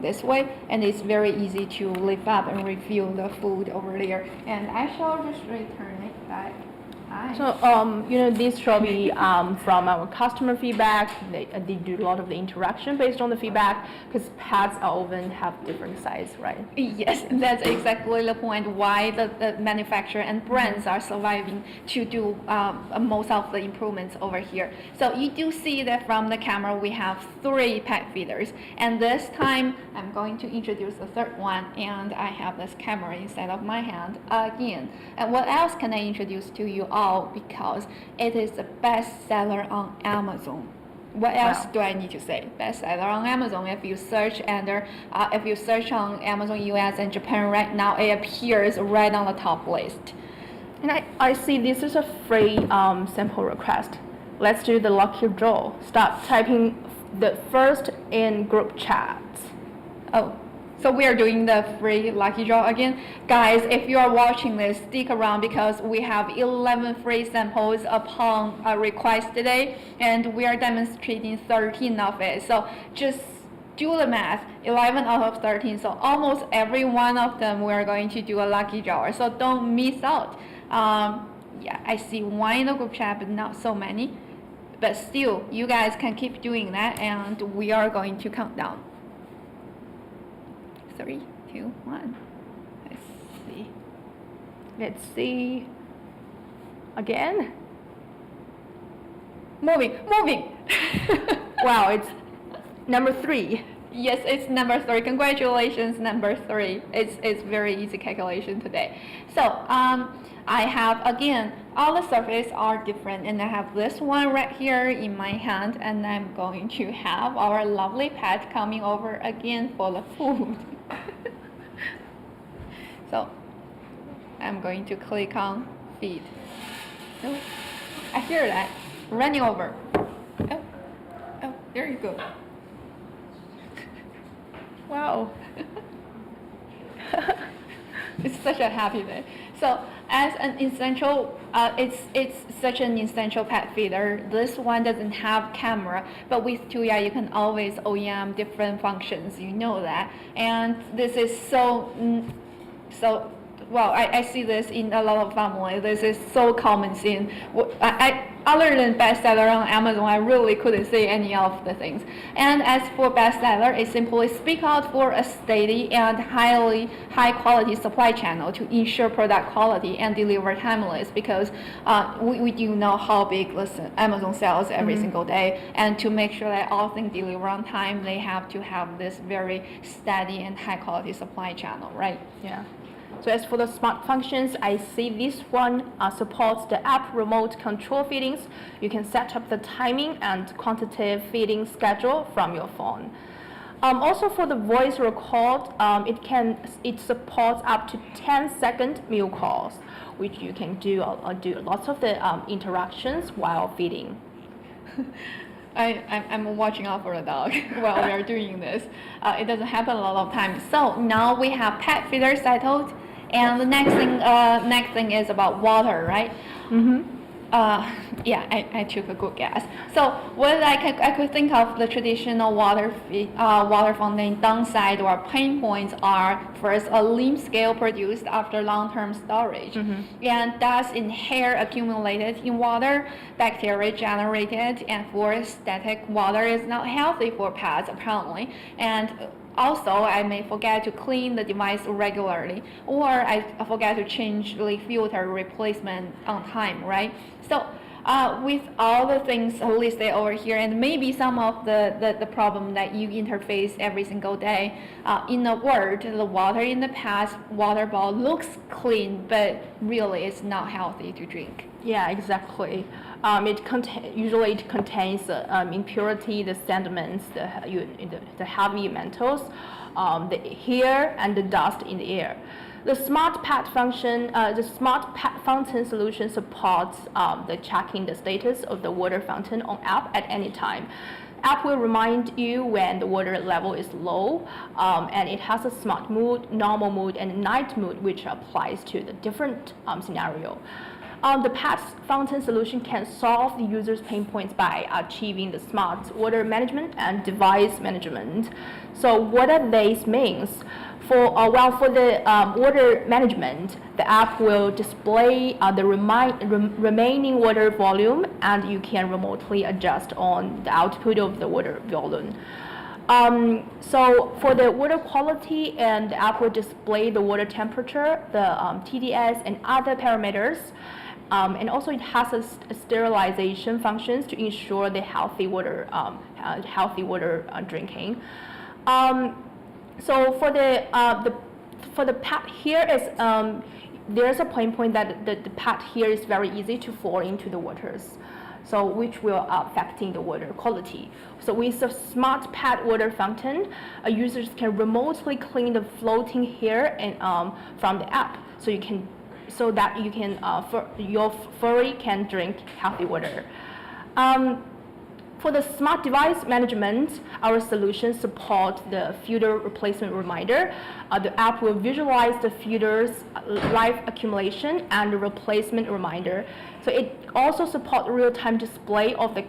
this way, and it's very easy to lift up and refill the food over there. And I shall just return it back. So, this shall be from our customer feedback. They do a lot of the interaction based on the feedback, because pets often have different size, right? Yes, that's exactly the point why the manufacturer and brands are surviving to do most of the improvements over here. So you do see that from the camera we have 3 pet feeders, and this time I'm going to introduce the 3rd one, and I have this camera inside of my hand again. And what else can I introduce to you all, because it is the best seller on Amazon. What else do I need to say? Bestseller on Amazon. If you search on Amazon US and Japan right now, it appears right on the top list. And I see this is a free sample request. Let's do the lucky draw. Start typing the first in group chat. Oh, so we are doing the free lucky draw again. Guys, if you are watching this, stick around, because we have 11 free samples upon a request today, and we are demonstrating 13 of it. So just do the math, 11 out of 13. So almost every one of them we are going to do a lucky draw. So don't miss out. Yeah, I see one in the group chat, but not so many. But still, you guys can keep doing that, and we are going to count down. 3, 2, 1. Let's see. Again. Moving. Wow, it's number 3. Yes, it's number 3. Congratulations, number 3. It's very easy calculation today. So I have, again, all the surfaces are different, and I have this one right here in my hand, and I'm going to have our lovely pet coming over again for the food. So I'm going to click on feed. Oh, I hear that running over. Oh, there you go. Wow. It's such a happy day. So as an essential, it's such an essential pet feeder. This one doesn't have camera, but with Tuya you can always OEM different functions. You know that, and this is so. Well, I see this in a lot of families. This is so common thing. Other than bestseller on Amazon, I really couldn't say any of the things. And as for bestseller, it simply speaks out for a steady and high quality supply channel to ensure product quality and deliver timeless, because we do know how big Amazon sells every single day, and to make sure that all things deliver on time, they have to have this very steady and high quality supply channel, right? Yeah. So as for the smart functions, I see this one supports the app remote control feedings. You can set up the timing and quantitative feeding schedule from your phone. Also for the voice record, it supports up to 10-second meal calls, which you can do lots of the interactions while feeding. I'm watching out for the dog while we are doing this. It doesn't happen a lot of times. So now we have pet feeder settled, and the next thing is about water, right? Mm-hmm. Yeah, I took a good guess. So what I could think of the traditional water fountain downside or pain points are, first, a lean scale produced after long-term storage, and thus in hair accumulated in water, bacteria generated, and for static water is not healthy for pets apparently. And also, I may forget to clean the device regularly, or I forget to change the filter replacement on time, right? So with all the things listed over here, and maybe some of the problem that you interface every single day, in a word, the water in the past water bottle looks clean, but really it's not healthy to drink. Yeah, exactly. Usually it contains impurity, the sediments, the heavy metals, the hair, and the dust in the air. The smart pad function, the smart pad fountain solution supports the checking the status of the water fountain on app at any time. App will remind you when the water level is low, and it has a smart mood, normal mood, and night mood, which applies to the different scenario. The pad fountain solution can solve the user's pain points by achieving the smart water management and device management. So what are these means? For the water management, the app will display the remaining water volume, and you can remotely adjust on the output of the water volume. So for the water quality, and the app will display the water temperature, the TDS, and other parameters. And also it has a sterilization functions to ensure the healthy water drinking. So for the pad here is there's a point that the pad here is very easy to fall into the waters, so which will affecting the water quality. So with the smart pad water fountain, users can remotely clean the floating hair and from the app, so that your furry can drink healthy water. For the smart device management, our solution supports the filter replacement reminder. The app will visualize the filter's life accumulation and the replacement reminder. So it also supports real-time display of the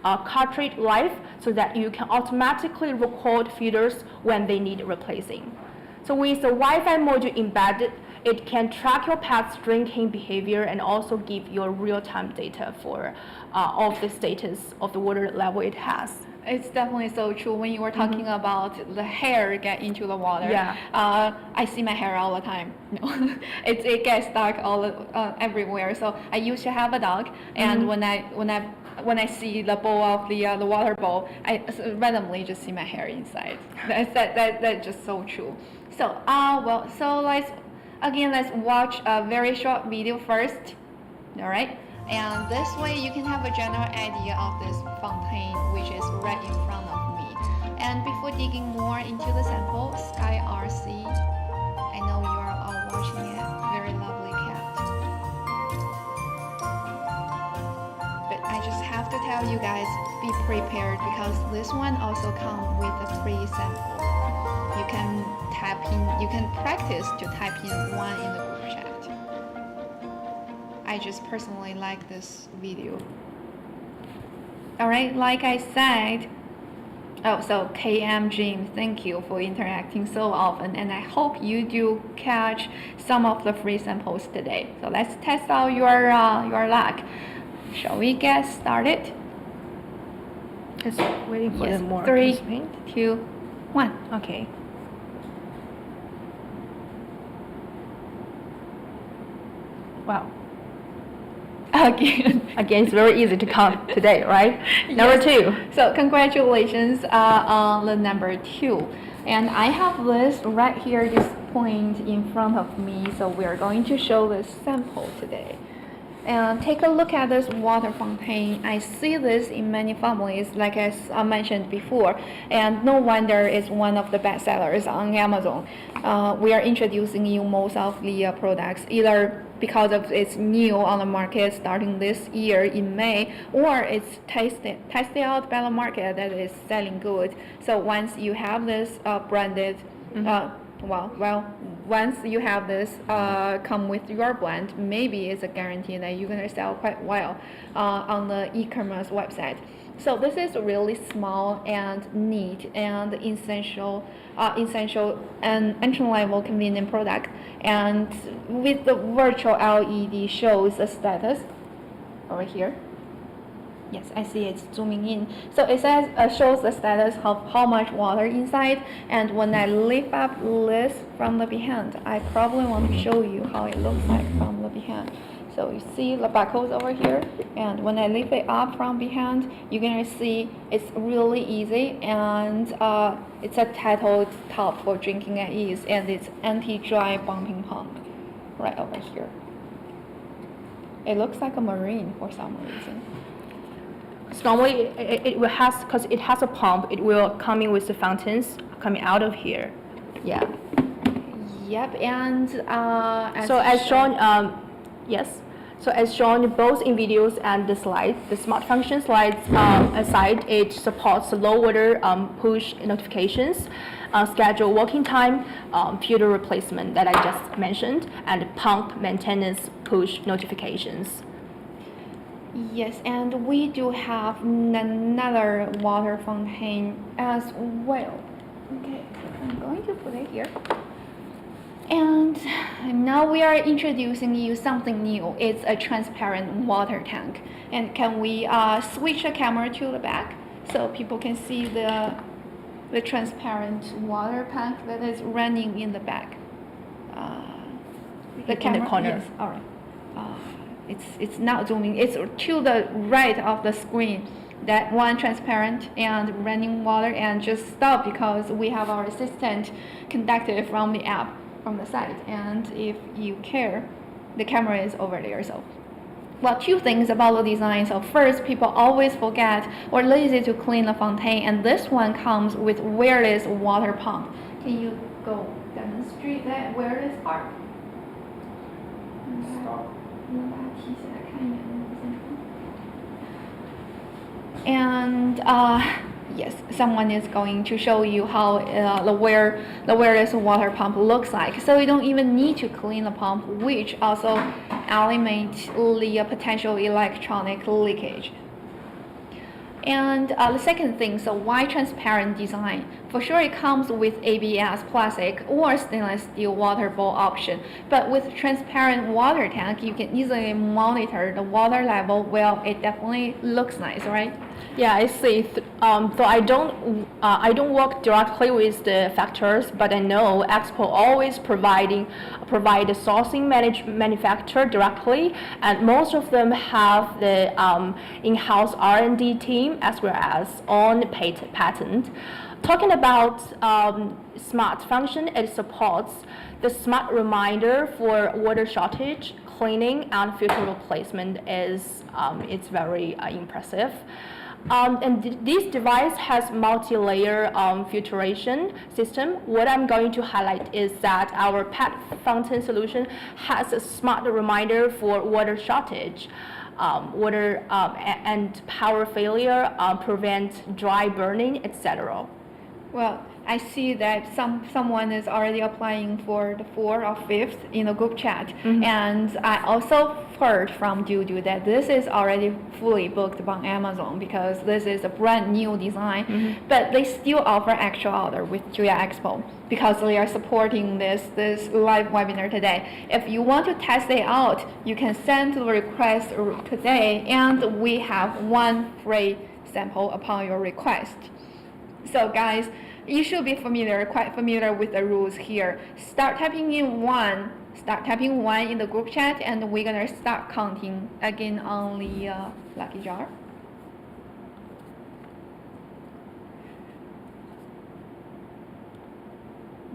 cartridge life, so that you can automatically record filters when they need replacing. So with the Wi-Fi module embedded, it can track your pet's drinking behavior and also give you real-time data for of the status of the water level it has. It's definitely so true. When you were talking about the hair get into the water, Yeah. I see my hair all the time. No, it gets stuck everywhere. So I used to have a dog, and when I see the bowl of the water bowl, I randomly just see my hair inside. That's just so true. So so let's watch a very short video first. All right. And this way you can have a general idea of this fountain, which is right in front of me. And before digging more into the sample, Sky RC, I know you are all watching it. Very lovely cat. But I just have to tell you guys, be prepared, because this one also comes with a free sample. You can practice to type in one in the group chat. I just personally like this video. Alright, like I said, so KM Jim, thank you for interacting so often, and I hope you do catch some of the free samples today. So let's test out your luck. Shall we get started? Just waiting for Yes, the more 3, paint. 2, 1. Okay. Wow. Again, it's very easy to count today, right? Number 2. So congratulations on the number 2. And I have this right here, this point in front of me. So we are going to show this sample today. And take a look at this water fountain. I see this in many families, like I mentioned before, and no wonder it's one of the best sellers on Amazon. We are introducing you most of the products, either because of it's new on the market starting this year in May, or it's tested out by the market that is selling good. So once you have this branded, once you have this come with your brand, maybe it's a guarantee that you're gonna sell quite well on the e-commerce website. So this is really small and neat and essential and entry-level convenient product. And with the virtual LED shows the status over here. Yes, I see it's zooming in. So it says shows the status of how much water inside. And when I lift up this from the behind, I probably want to show you how it looks like from the behind. So you see the buckles over here, and when I lift it up from behind, you're gonna see it's really easy, and it's a titled top for drinking at ease, and it's anti-dry bumping pump right over here. It looks like a marine for some reason. So normally it will has, because it has a pump, it will come in with the fountains coming out of here. Yeah. Yep, and So as shown, yes. So as shown both in videos and the slides, the smart function slides aside, it supports low water push notifications, schedule working time, filter replacement that I just mentioned, and pump maintenance push notifications. yes, and we do have another water fountain as well. Okay, I'm going to put it here. And now we are introducing you something new. It's a transparent water tank. And can we switch the camera to the back so people can see the transparent water tank that is running in the back? In the corner. Yes, all right. It's not zooming. It's to the right of the screen. That one transparent and running water, and just stop because we have our assistant conducted from the app from the side, and if you care, the camera is over there. So, well, two things about the design. So first, people always forget or lazy to clean the fountain, and this one comes with wireless water pump. Can you go demonstrate that wireless part? And yes, someone is going to show you how the wireless water pump looks like. So you don't even need to clean the pump, which also eliminates the potential electronic leakage. And the second thing, so why transparent design? For sure it comes with ABS plastic or stainless steel water bowl option. But with transparent water tank, you can easily monitor the water level. Well, it definitely looks nice, right? Yeah, I see. So I don't work directly with the factors, but I know Expo always provide the sourcing manufacturer directly, and most of them have the in-house R&D team as well as own patent. Talking about smart function, it supports the smart reminder for water shortage, cleaning, and filter replacement. It's very impressive. And this device has multi-layer filtration system. What I'm going to highlight is that our PET fountain solution has a smart reminder for water shortage, water and power failure, prevent dry burning, etc. Well, I see that someone is already applying for the 4th or 5th in the group chat. And I also heard from Dudu that this is already fully booked on Amazon because this is a brand new design. But they still offer extra order with Tuya Expo because they are supporting this live webinar today. If you want to test it out, you can send the request today, and we have one free sample upon your request. So guys, you should be quite familiar with the rules here. Start typing one in the group chat, and we're gonna start counting again on the lucky jar.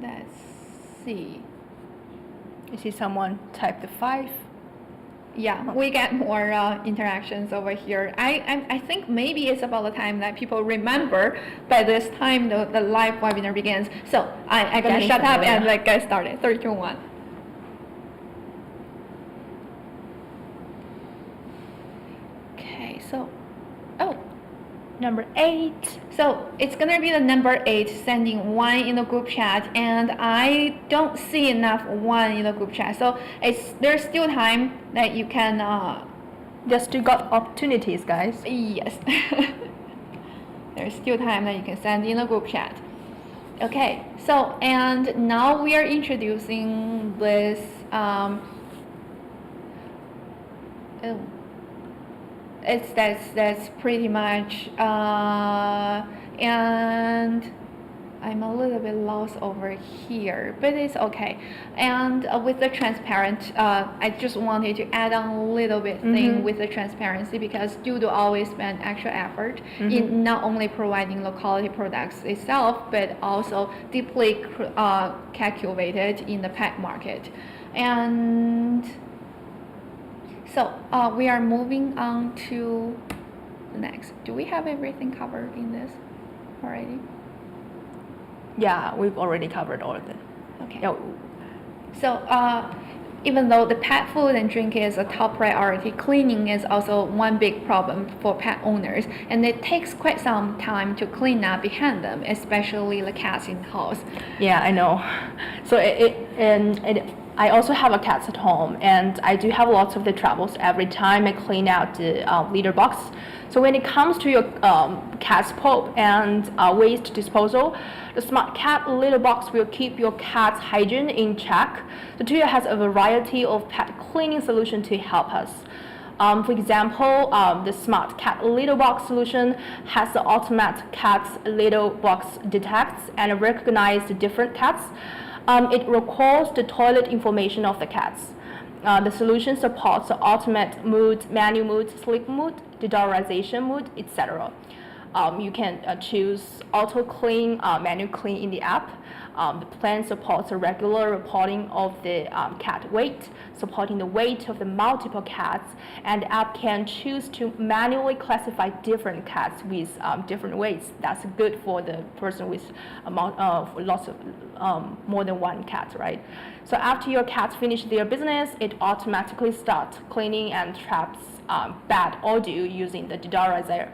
Let's see. You see someone type the 5. Yeah, we get more interactions over here. I think maybe it's about the time that people remember by this time the live webinar begins. So I'm gonna shut up and get started. 3, 2, 1. Okay, so number 8. So it's gonna be the number 8 sending 1 in the group chat, and I don't see enough 1 in the group chat. So there's still time that you can. There's still got opportunities, guys. Yes. There's still time that you can send in the group chat. Okay. So and now we are introducing this. That's pretty much, and I'm a little bit lost over here, but it's okay. And with the transparent, I just wanted to add on a little bit thing with the transparency, because Dudu always spend extra effort in not only providing low quality products itself, but also deeply calculated in the pet market. And So we are moving on to the next. Do we have everything covered in this already? Yeah, we've already covered all of it. Okay. Yeah. So even though the pet food and drink is a top priority, cleaning is also one big problem for pet owners, and it takes quite some time to clean up behind them, especially the cats in the house. Yeah, I know. So I also have a cat at home, and I do have lots of the troubles every time I clean out the litter box. So when it comes to your cat's poop and waste disposal, the Smart Cat litter box will keep your cat's hygiene in check. The Tuya has a variety of pet cleaning solutions to help us. For example, the Smart Cat litter box solution has the automatic cat's litter box detects and recognizes different cats. It records the toilet information of the cats. The solution supports the ultimate mood, manual mood, sleep mood, deodorization mood, etc. You can choose auto clean, manual clean in the app. The plan supports a regular reporting of the cat weight, supporting the weight of the multiple cats, and the app can choose to manually classify different cats with different weights. That's good for the person with lots of more than one cat, right? So after your cats finish their business, it automatically starts cleaning and traps bad odor using the deodorizer,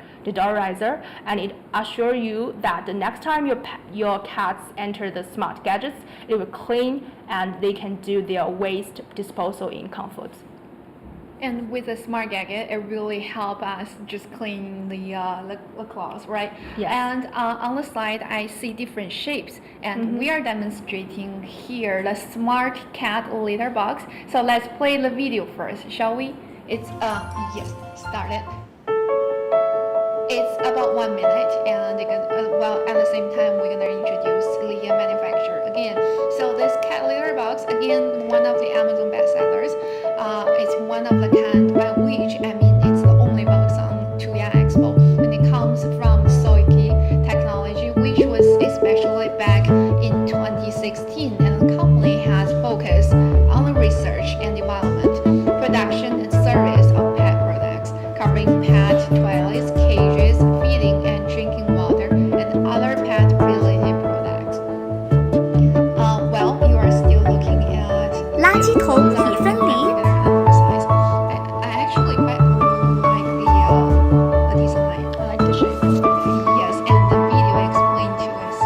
and it assures you that the next time your cats enter the smart gadgets, it will clean and they can do their waste disposal in comfort. And with the smart gadget, it really helps us just clean the clothes, right? Yes. And on the slide, I see different shapes, and we are demonstrating here the smart cat litter box. So let's play the video first, shall we? It's yes, started. It's about 1 minute, and at the same time, we're gonna introduce the manufacturer again. So this cat litter box, again, one of the Amazon bestsellers. It's one of the kind by which, it's the only box on Tuya Expo, and it comes from Soiki Technology, which was especially back in 2016, and the company has focused on the research and development, production and service of pet products, covering pet toilets, cages, feeding and drinking water, and other pet-related products. Well, you are still looking at 垃圾桶已分离。 I actually quite like the design. I like the shape. Yes, and the video explained to us.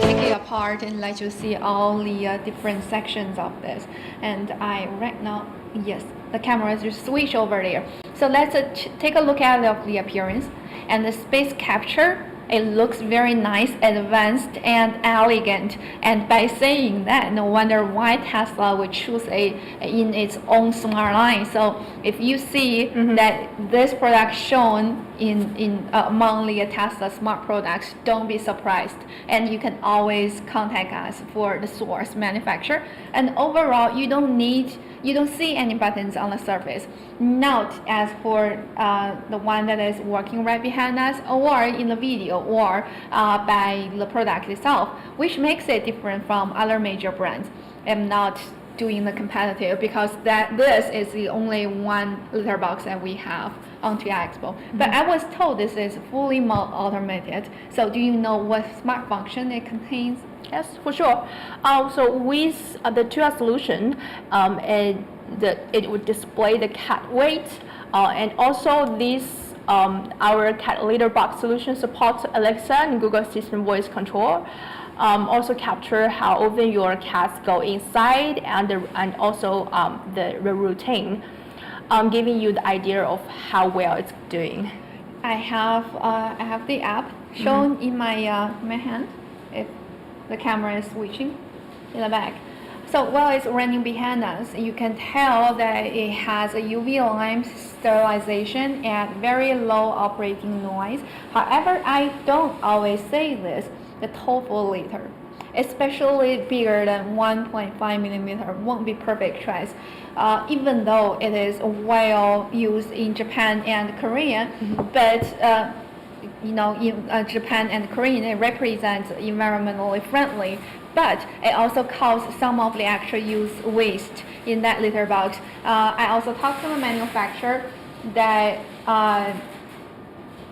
Take it apart and let you see all the different sections of this. And right now, yes, the camera is just switch over there. So let's take a look at the appearance and the space capture. It looks very nice, advanced, and elegant. And by saying that, no wonder why Tesla would choose in its own smart line. So if you see that this product shown in among the Tesla smart products, don't be surprised. And you can always contact us for the source manufacturer. And overall, you don't see any buttons on the surface. Not as for the one that is working right behind us, or in the video, or by the product itself, which makes it different from other major brands. I'm not doing the competitive because this is the only one litter box that we have on Tuya Expo. But I was told this is fully automated. So do you know what smart function it contains? Yes, for sure. So with the Tuya solution, it would display the cat weight, and also this our cat litter box solution supports Alexa and Google Assistant voice control. Also capture how often your cats go inside, and also the routine, giving you the idea of how well it's doing. I have the app shown in my hand. If the camera is switching in the back. So while it's running behind us, you can tell that it has a UV lamp sterilization and very low operating noise. However, I don't always say this, the tofu litter, especially bigger than 1.5 millimeter, won't be perfect choice. Even though it is well used in Japan and Korea, but Japan and Korea, it represents environmentally friendly, but it also causes some of the actual use waste in that litter box. I also talked to the manufacturer that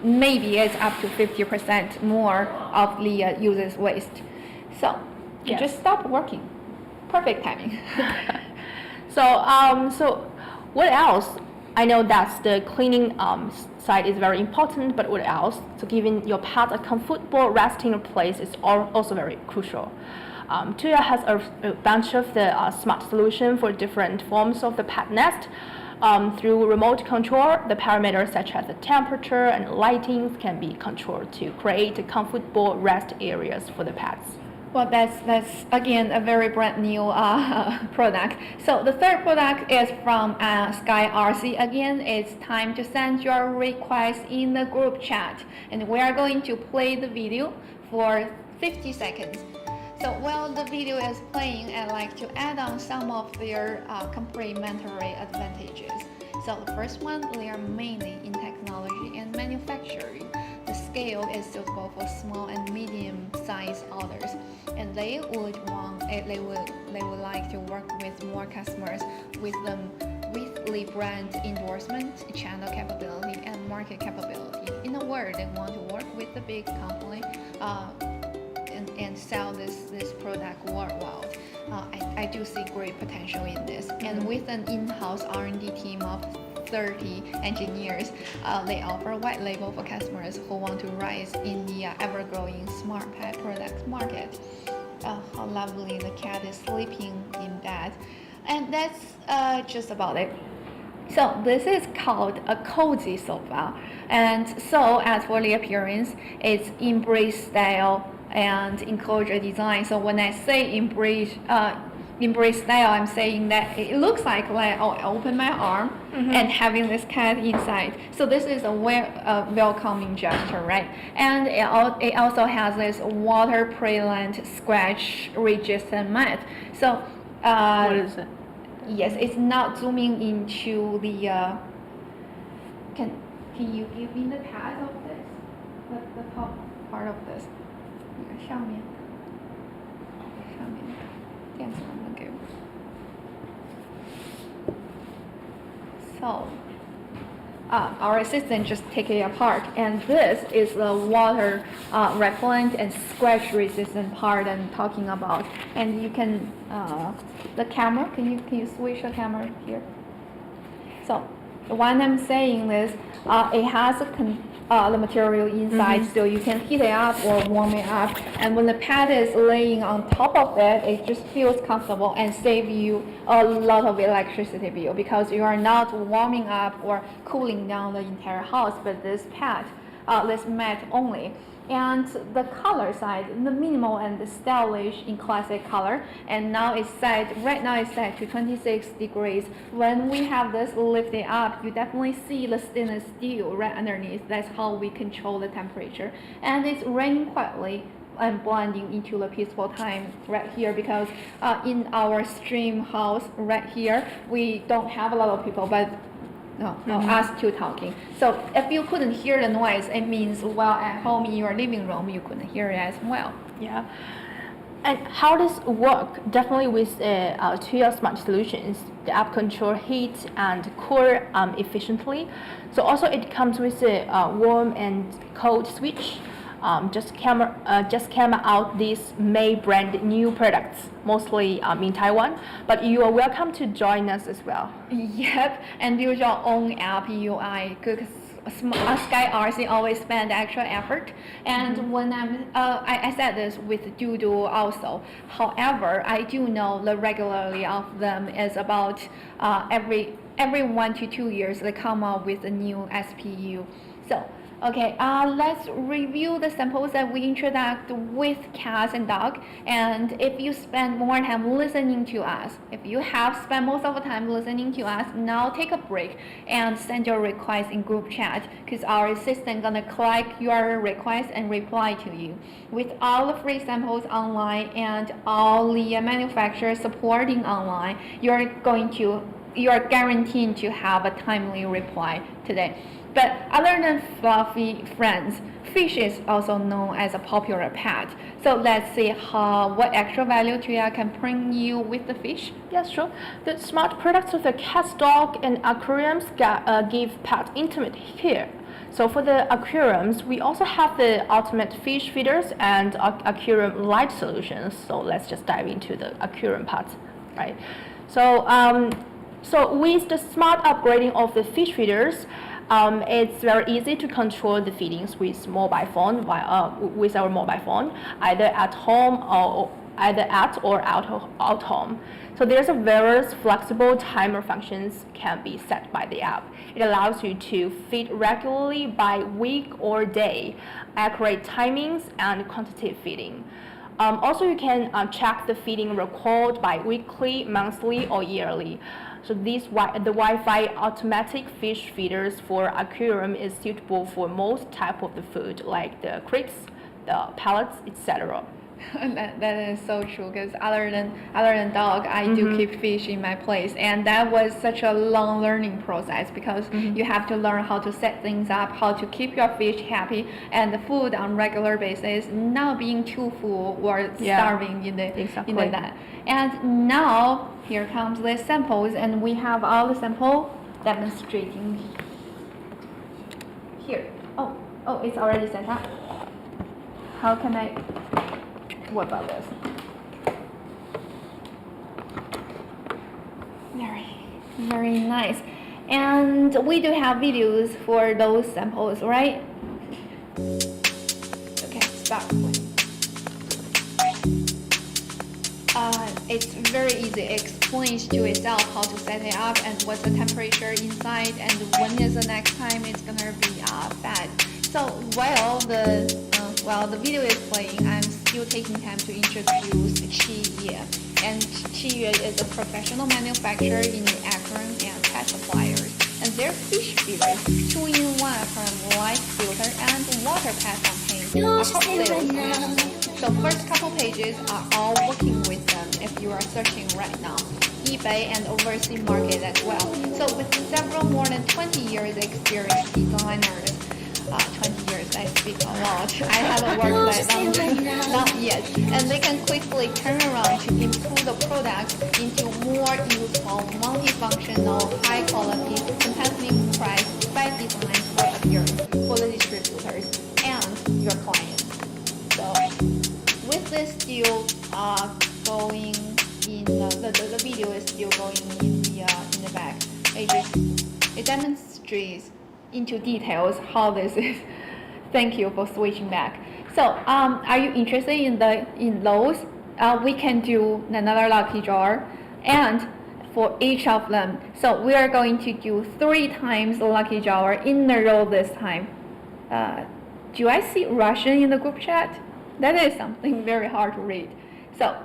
maybe it's up to 50% more of the user's waste. So it just stopped working. Perfect timing. So what else? I know that the cleaning side is very important, but what else? So giving your pet a comfortable resting place is also very crucial. Tuya has a bunch of the smart solution for different forms of the pet nest. Through remote control, the parameters such as the temperature and lighting can be controlled to create comfortable rest areas for the pets. Well, that's again a very brand new product. So the third product is from Sky RC. Again, it's time to send your request in the group chat, and we are going to play the video for 50 seconds. So while the video is playing, I'd like to add on some of their complementary advantages. So the first one, they are mainly in technology and manufacturing. The scale is suitable for small and medium-sized orders, and they would like to work with more customers with the brand endorsement, channel capability, and market capability. In a word, they want to work with the big company and sell this product worldwide. I do see great potential in this, and with an in-house R&D team of 30 engineers, they offer white label for customers who want to rise in the ever-growing smart pet products market. How lovely, the cat is sleeping in bed. And that's just about it. So this is called a cozy sofa, and so as for the appearance, it's embrace style and enclosure design. So when I say embrace style, I'm saying that it looks like I'll open my arm and having this cat inside. So this is a welcoming gesture, right? And it also has this water repellent scratch resistant mat. So What is it? yes, it's not zooming into the. Can you give me the pad of this? The top part of this. 上面电子能不能给我 So our assistant just take it apart, and this is the water repellent and scratch resistant part I'm talking about. And you can the camera, can you switch the camera here? So when I'm saying this, it has the material inside, so you can heat it up or warm it up. And when the pet is laying on top of it just feels comfortable and save you a lot of electricity bill, because you are not warming up or cooling down the entire house, but this mat only. And the color side, the minimal and the stylish in classic color, and right now it's set to 26 degrees. When we have this lifted up, you definitely see the stainless steel right underneath. That's how we control the temperature. And it's raining quietly and blending into the peaceful time right here, because in our stream house right here, we don't have a lot of people, but us two talking. So if you couldn't hear the noise, it means while at home in your living room, you couldn't hear it as well. Yeah. And how does it work? Definitely with Tuya Smart Solutions, the app control heat and cool efficiently. So also it comes with a warm and cold switch. Just came out these May brand new products, mostly in Taiwan. But you are welcome to join us as well. Yep, and use your own app UI, because Sky RC always spend extra effort. And when I said this with Doodle also. However, I do know the regularity of them is about every 1 to 2 years they come out with a new SPU. So. Okay, let's review the samples that we introduced with cats and dog. And if you spend more time listening to us, if you have spent most of the time listening to us, now take a break and send your request in group chat, because our assistant gonna collect your request and reply to you. With all the free samples online and all the manufacturers supporting online, you are guaranteed to have a timely reply today. But other than fluffy friends, fish is also known as a popular pet. So let's see what extra value Tuya can bring you with the fish. Yes, sure. The smart products of the cat, dog, and aquariums give pet intimate care. So for the aquariums, we also have the ultimate fish feeders and aquarium light solutions. So let's just dive into the aquarium part, right? So with the smart upgrading of the fish feeders, it's very easy to control the feedings with with our mobile phone, either at home or out home. So there's a various flexible timer functions can be set by the app. It allows you to feed regularly by week or day, accurate timings and quantitative feeding. Also, you can check the feeding record by weekly, monthly, or yearly. So the Wi-Fi automatic fish feeders for aquarium is suitable for most type of the food, like the crepes, the pellets, etc. That is so true, because other than dog, I do keep fish in my place, and that was such a long learning process, because you have to learn how to set things up, how to keep your fish happy and the food on regular basis, not being too full or starving in the that. And now here comes the samples, and we have all the sample demonstrating here. Oh, it's already set up. How can I? What about this? Very nice. And we do have videos for those samples, right? Okay, start. It's very easy. It explains to itself how to set it up and what's the temperature inside and when is the next time it's gonna be fed. So while the video is playing, I'm still taking time to introduce Tuya. And Tuya is a professional manufacturer in the aquarium and pet suppliers. And their fish feeders, 2-in-1 aquarium light filter and water pet campaign are top sales. So first couple pages are all working with them if you are searching right now. eBay and overseas market as well. So with several more than 20 years experience designers, 20 years, I speak a lot. I haven't worked that long, not yet. And they can quickly turn around to improve the product into more useful, multifunctional, high quality, competitive price by design for appearance for the distributors and your clients. So with this still going in the video is still going in the back. It demonstrates into details how this is. Thank you for switching back. So are you interested in those? We can do another lucky draw, and for each of them. So we are going to do 3 times the lucky draw in a row this time. Do I see Russian in the group chat? That is something very hard to read. So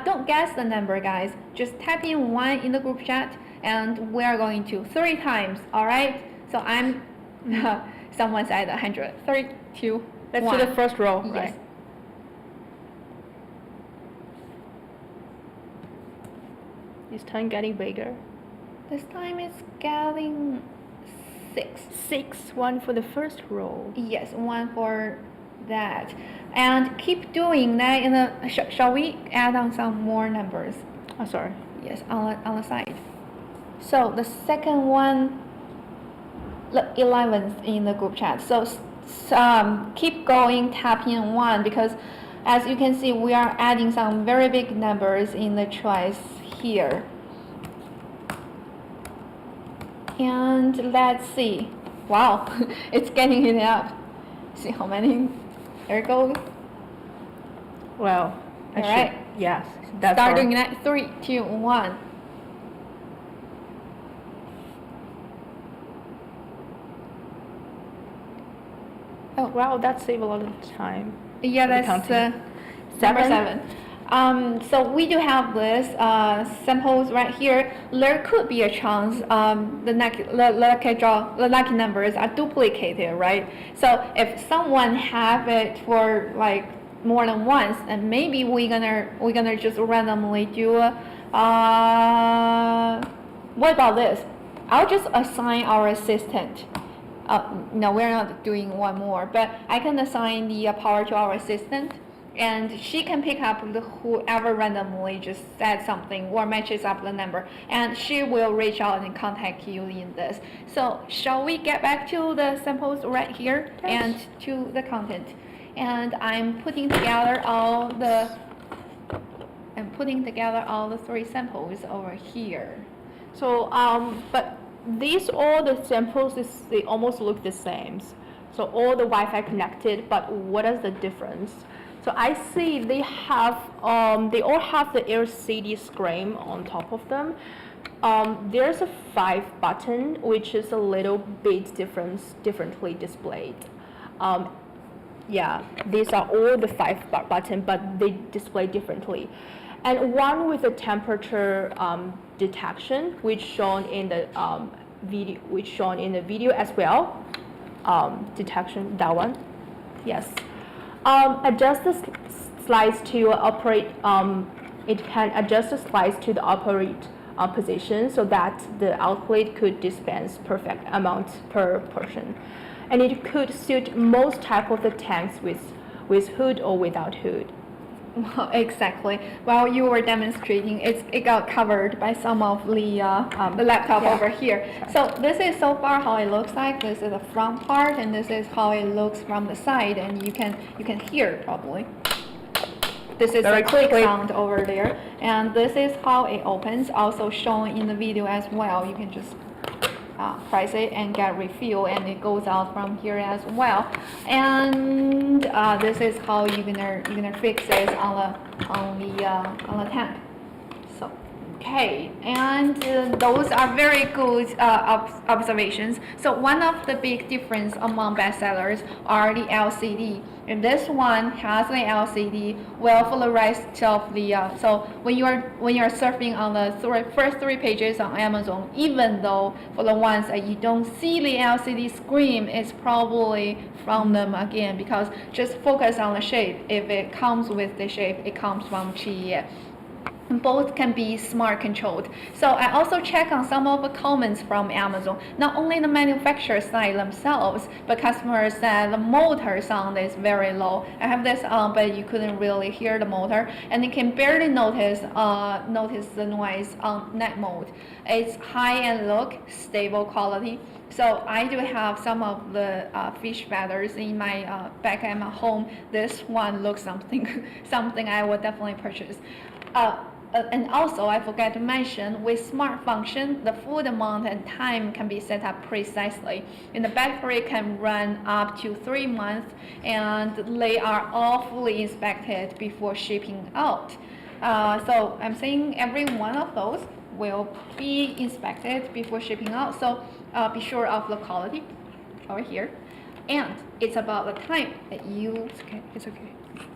don't guess the number, guys. Just type in 1 in the group chat, and we are going to 3 times. All right. So I'm. Someone said 100. 3, 2, Let's 1. do the first row, Yes. right? This time getting bigger. This time it's getting 6. 6, 1 for the first row. Yes, 1 for that. And keep doing that. Shall we add on some more numbers? Oh, sorry. Yes, on the side. So the second one, 11th in the group chat. So keep going, tap in 1, because as you can see, we are adding some very big numbers in the choice here. And let's see. Wow, it's getting it up. See how many? There it goes. Well, All right. Yes. That's Starting at 3, 2, 1. Oh, wow, that saved a lot of time. Yeah, For the that's counting. number 7. 7. So we do have this samples right here. There could be a chance the lucky numbers are duplicated, right? So if someone have it for like more than once, and maybe we're gonna just randomly do. What about this? I'll just assign our assistant No, we're not doing one more, but I can assign the power to our assistant, and she can pick up whoever randomly just said something or matches up the number, and she will reach out and contact you in this. So shall we get back to the samples right here and to the content? And I'm putting together all the three samples over here. So, but these all the samples they almost look the same. So all the Wi-Fi connected, but what is the difference? So I see they have they all have the LCD screen on top of them. There's a 5 button which is a little bit differently displayed. Yeah, these are all the 5 button, but they display differently. And one with a temperature detection, which shown in the video as well. Detection, that one, yes. Adjust the slides to operate. It can adjust the slides to the operate position so that the outlet could dispense perfect amount per portion, and it could suit most type of the tanks with hood or without hood. Well, exactly. While you were demonstrating, it got covered by some of the laptop over here. So this is so far how it looks like. This is the front part, and this is how it looks from the side, and you can hear probably. This is a click sound over there, and this is how it opens. Also shown in the video as well. You can just press it and get refill, and it goes out from here as well. And this is how you're gonna fix this on the tank. So okay, and those are very good observations. So one of the big difference among bestsellers are the LCD. And this one has an LCD. Well, for the rest of the so when you're surfing on the first 3 pages on Amazon, even though for the ones that you don't see the LCD screen, it's probably from them again, because just focus on the shape. If it comes with the shape, it comes from Tuya. Both can be smart controlled. So I also check on some of the comments from Amazon. Not only the manufacturer side themselves, but customers said the motor sound is very low. I have this on, but you couldn't really hear the motor, and you can barely notice the noise on night mode. It's high-end look, stable quality. So I do have some of the fish feathers in my back at my home. This one looks something I would definitely purchase. And also, I forgot to mention, with smart function, the food amount and time can be set up precisely. And the battery can run up to 3 months, and they are all fully inspected before shipping out. So I'm saying every one of those will be inspected before shipping out. So be sure of the quality over here. And it's about the time that you, it's okay.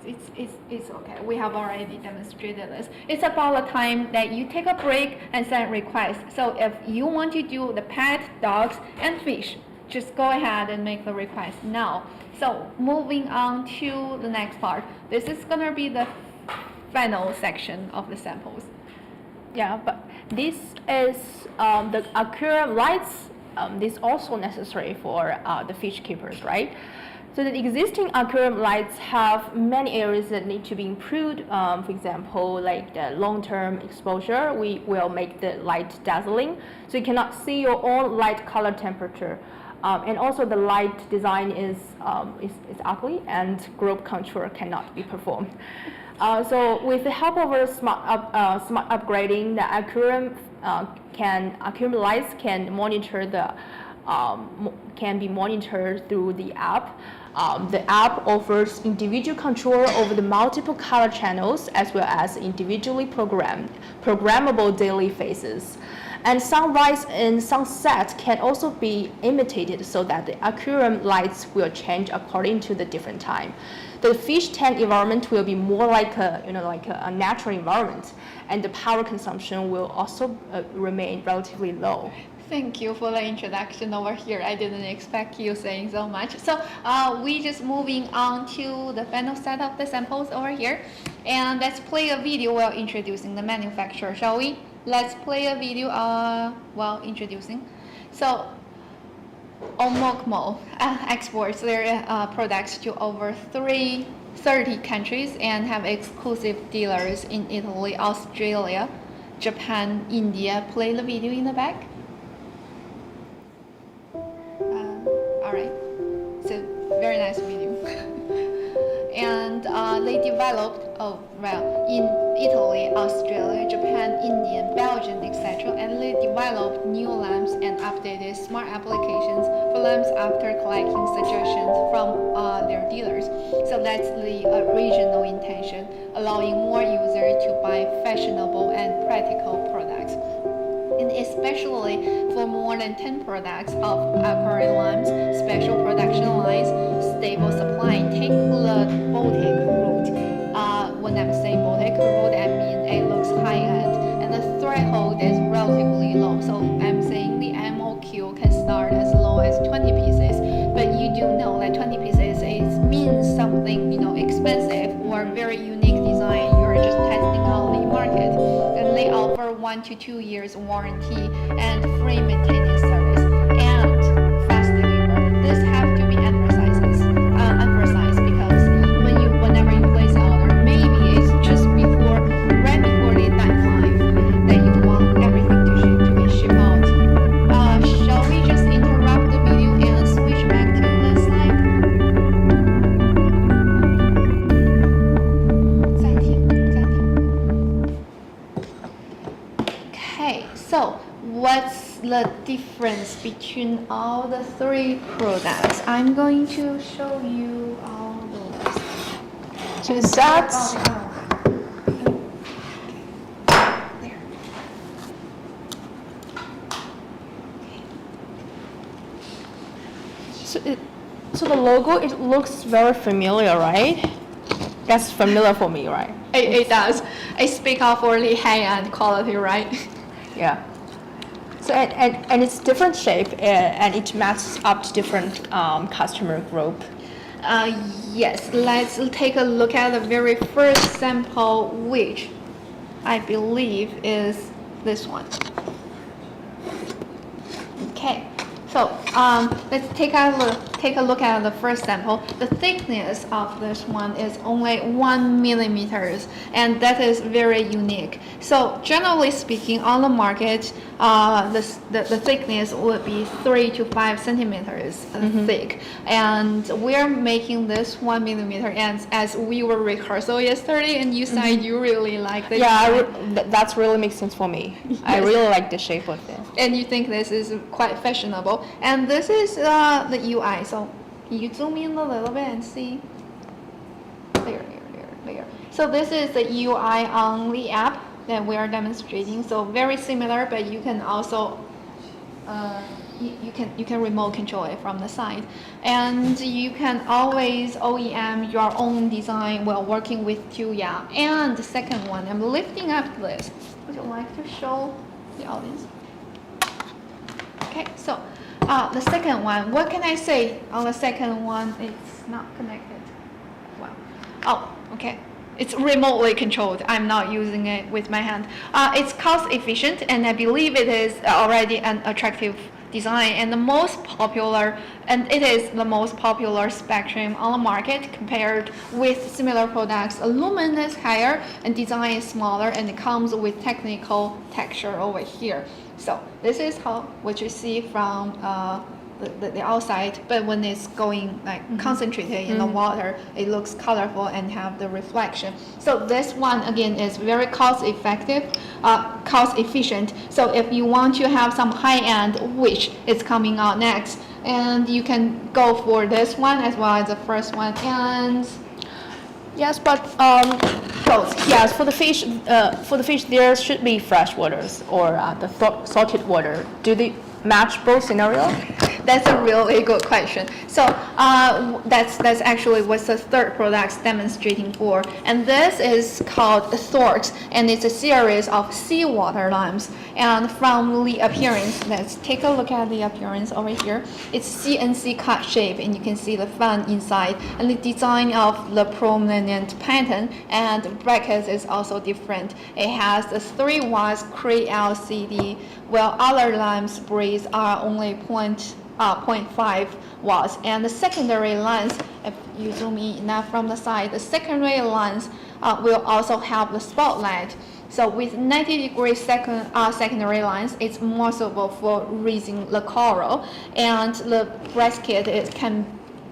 It's okay. We have already demonstrated this. It's about the time that you take a break and send requests. So if you want to do the pet, dogs, and fish, just go ahead and make the request now. So moving on to the next part. This is gonna be the final section of the samples. Yeah, but this is the aquarium lights. This is also necessary for the fish keepers, right? So the existing aquarium lights have many areas that need to be improved. For example, like the long-term exposure, we will make the light dazzling, so you cannot see your own light color temperature. And also the light design is ugly, and group control cannot be performed. So with the help of a smart upgrading, the aquarium lights can be monitored through the app. The app offers individual control over the multiple color channels, as well as individually programmable daily phases. And sunrise and sunset can also be imitated, so that the aquarium lights will change according to the different time. The fish tank environment will be more like a natural environment, and the power consumption will also remain relatively low. Thank you for the introduction over here. I didn't expect you saying so much. So we just moving on to the final set of the samples over here. And let's play a video while introducing the manufacturer, shall we? Let's play a video while introducing. So Omokmo exports their products to over 30 countries and have exclusive dealers in Italy, Australia, Japan, India. Play the video in the back. All right, so very nice video. And they developed, in Italy, Australia, Japan, India, Belgium, etc. And they developed new lamps and updated smart applications for lamps after collecting suggestions from their dealers. So that's the original intention, allowing more users to buy fashionable and practical products. And especially for more than 10 products of aquarium lamps, special production lines, stable supply. Take the boutique route. When I'm saying boutique route, I mean it looks high-end, and the threshold is relatively low. So I'm saying the MOQ can start as low as 20 pieces, but you do know that 20 pieces means something expensive or very unique design. You're just testing out the market, and they offer 1 to 2 years warranty and free maintenance service and fast delivery. This have to be emphasized because whenever you place an order, maybe it's just right before the deadline that you want everything to be shipped out. Shall we just interrupt the video and switch back to the slide? 暂停。Okay, so what's the difference between all the 3 products? I'm going to show you all those. So that's There. so the logo, it looks very familiar, right? That's familiar for me, right? It does. It speaks out for the high-end quality, right? Yeah. So and it's different shape and it matches up to different customer group. Yes, let's take a look at the very first sample, which I believe is this one. Okay, so let's take a look at the first sample. The thickness of this one is only 1 millimeters, and that is very unique. So generally speaking, on the market, the thickness would be 3 to 5 centimeters thick, and we're making this 1 millimeter. And as we were rehearsal yesterday, and you said you really like the That's really makes sense for me. Yes. I really like the shape of it. And you think this is quite fashionable. And this is the UI. So you zoom in a little bit and see. There. So this is the UI on the app that we are demonstrating. So very similar, but you can also you can remote control it from the side, and you can always OEM your own design while working with Tuya. And the second one, I'm lifting up this. Would you like to show the audience? Okay, so the second one, what can I say on the second one? It's not connected. Well, oh, okay. It's remotely controlled. I'm not using it with my hand. It's cost efficient, and I believe it is already an attractive design and it is the most popular spectrum on the market compared with similar products. Aluminum is higher and design is smaller, and it comes with technical texture over here. So this is what you see from the outside, but when it's going concentrated in the water, it looks colorful and have the reflection. So this one again is very cost efficient. So if you want to have some high end, which is coming out next, and you can go for this one as well as the first one. And yes, but yes, for the fish there should be fresh waters or the salted water. Do they match both scenarios? That's a really good question. So that's actually what the third product demonstrating for. And this is called Thorx, and it's a series of seawater lamps. And from the appearance, let's take a look at the appearance over here. It's CNC cut shape, and you can see the fan inside, and the design of the prominent pattern and the brackets is also different. It has a 3 watts Cree LCD, while other lamps breeze are only 0.5 watts. And the secondary lens, if you zoom in enough from the side, the secondary lens will also have the spotlight. So with 90-degree secondary lens, it's more suitable for raising the coral, and the bracket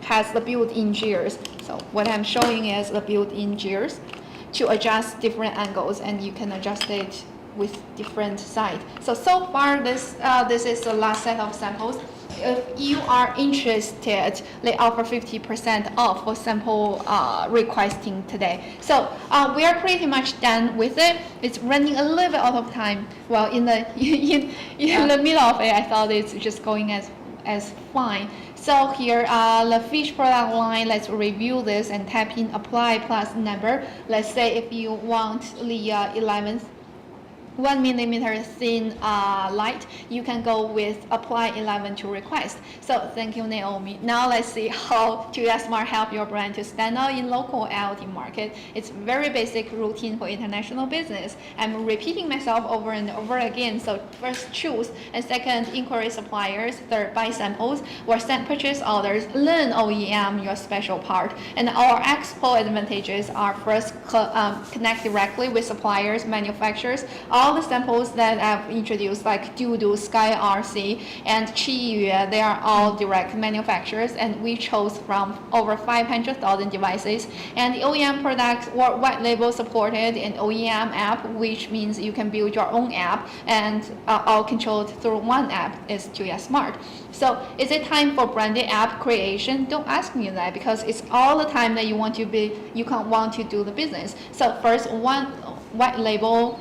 has the built-in gears. So what I'm showing is the built-in gears to adjust different angles, and you can adjust it with different sides. So far this is the last set of samples. If you are interested, they offer 50% off for sample requesting today. So we are pretty much done with it. It's running a little bit out of time. Well, in the the middle of it, I thought it's just going as fine. So here, the fish product line, let's review this and type in apply plus number. Let's say if you want the 11th 1 millimeter thin light, you can go with apply 11 to request. So thank you, Naomi. Now let's see how Tuya Smart help your brand to stand out in local IoT market. It's very basic routine for international business. I'm repeating myself over and over again. So first choose, and second inquiry suppliers, third buy samples, or send purchase orders, learn OEM your special part. And our expo advantages are first connect directly with suppliers, manufacturers. All the samples that I've introduced, like Dudu, Sky RC, and Tuya, they are all direct manufacturers, and we chose from over 500,000 devices. And the OEM products were white label supported and OEM app, which means you can build your own app, and all controlled through one app is Tuya Smart. So is it time for branded app creation? Don't ask me that, because it's all the time that you want to do the business. So first, one white label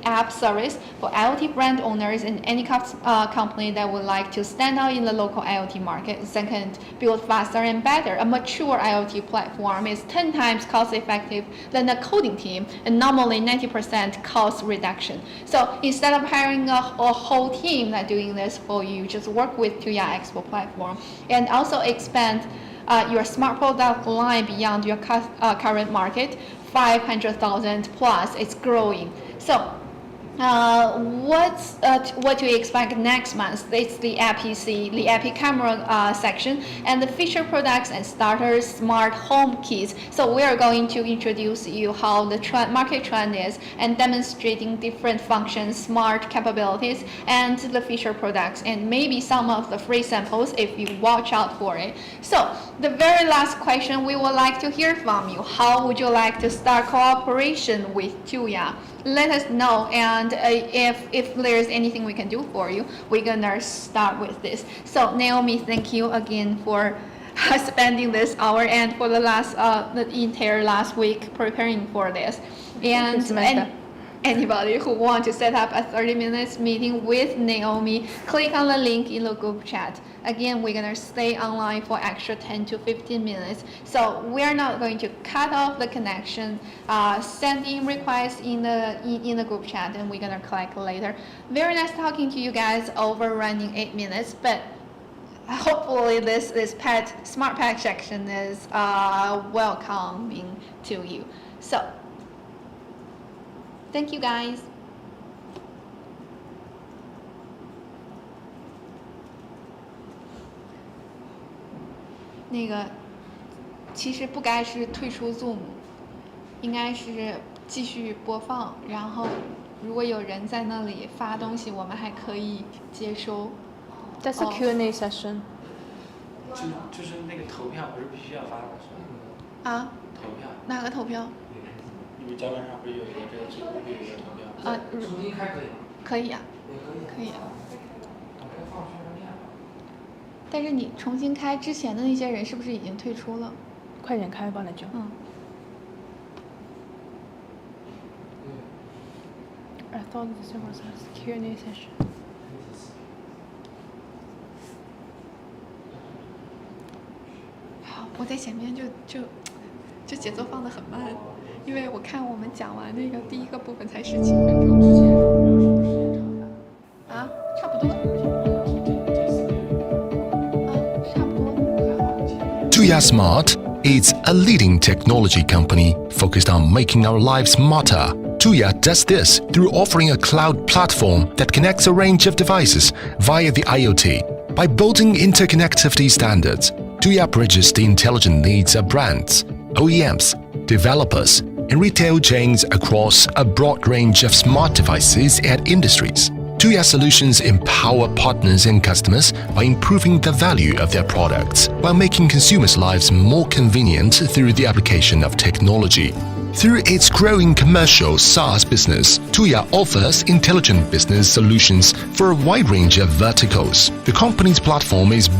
app service for IoT brand owners and any company that would like to stand out in the local IoT market. Second, build faster and better. A mature IoT platform is 10 times cost effective than a coding team, and normally 90% cost reduction. So instead of hiring a whole team that doing this for you, just work with Tuya Expo platform, and also expand your smart product line beyond your current market. 500,000 plus, it's growing. So what to expect next month? It's the APC, the AP camera section, and the feature products and starters, smart home keys. So we are going to introduce you how the market trend is, and demonstrating different functions, smart capabilities, and the feature products, and maybe some of the free samples if you watch out for it. So the very last question, we would like to hear from you. How would you like to start cooperation with Tuya? Let us know, and if there's anything we can do for you, we're gonna start with this. So Naomi, thank you again for spending this hour and for the entire last week preparing for this. And anybody who want to set up a 30 minutes meeting with Naomi, click on the link in the group chat. Again, we're gonna stay online for extra 10 to 15 minutes. So we're not going to cut off the connection. Send in requests in the group chat, and we're gonna collect later. Very nice talking to you guys, overrunning 8 minutes, but hopefully this smart pack section is welcoming to you. So thank you guys.那个其实不该是退出 Zoom， 应该是继续播放，然后如果有人在那里发东西，我们还可以接收。That's a Q&A session. 就是那个投票不是必须要发的是吧？啊？投票？哪个投票？你们脚本上不是有一个这个知乎有一个投票？重新开可以吗？可以啊，可以啊。但是你重新开之前的那些人是不是已经退出了？快点开吧，那就。I thought this was a Q&A session. 好，我在前面就节奏放得很慢，因为我看我们讲完那个第一个部分才17分钟。Tuya Smart is a leading technology company focused on making our lives smarter. Tuya does this through offering a cloud platform that connects a range of devices via the IoT. By building interconnectivity standards, Tuya bridges the intelligent needs of brands, OEMs, developers, and retail chains across a broad range of smart devices and industries. Tuya solutions empower partners and customers by improving the value of their products while making consumers' lives more convenient through the application of technology. Through its growing commercial SaaS business, Tuya offers intelligent business solutions for a wide range of verticals. The company's platform is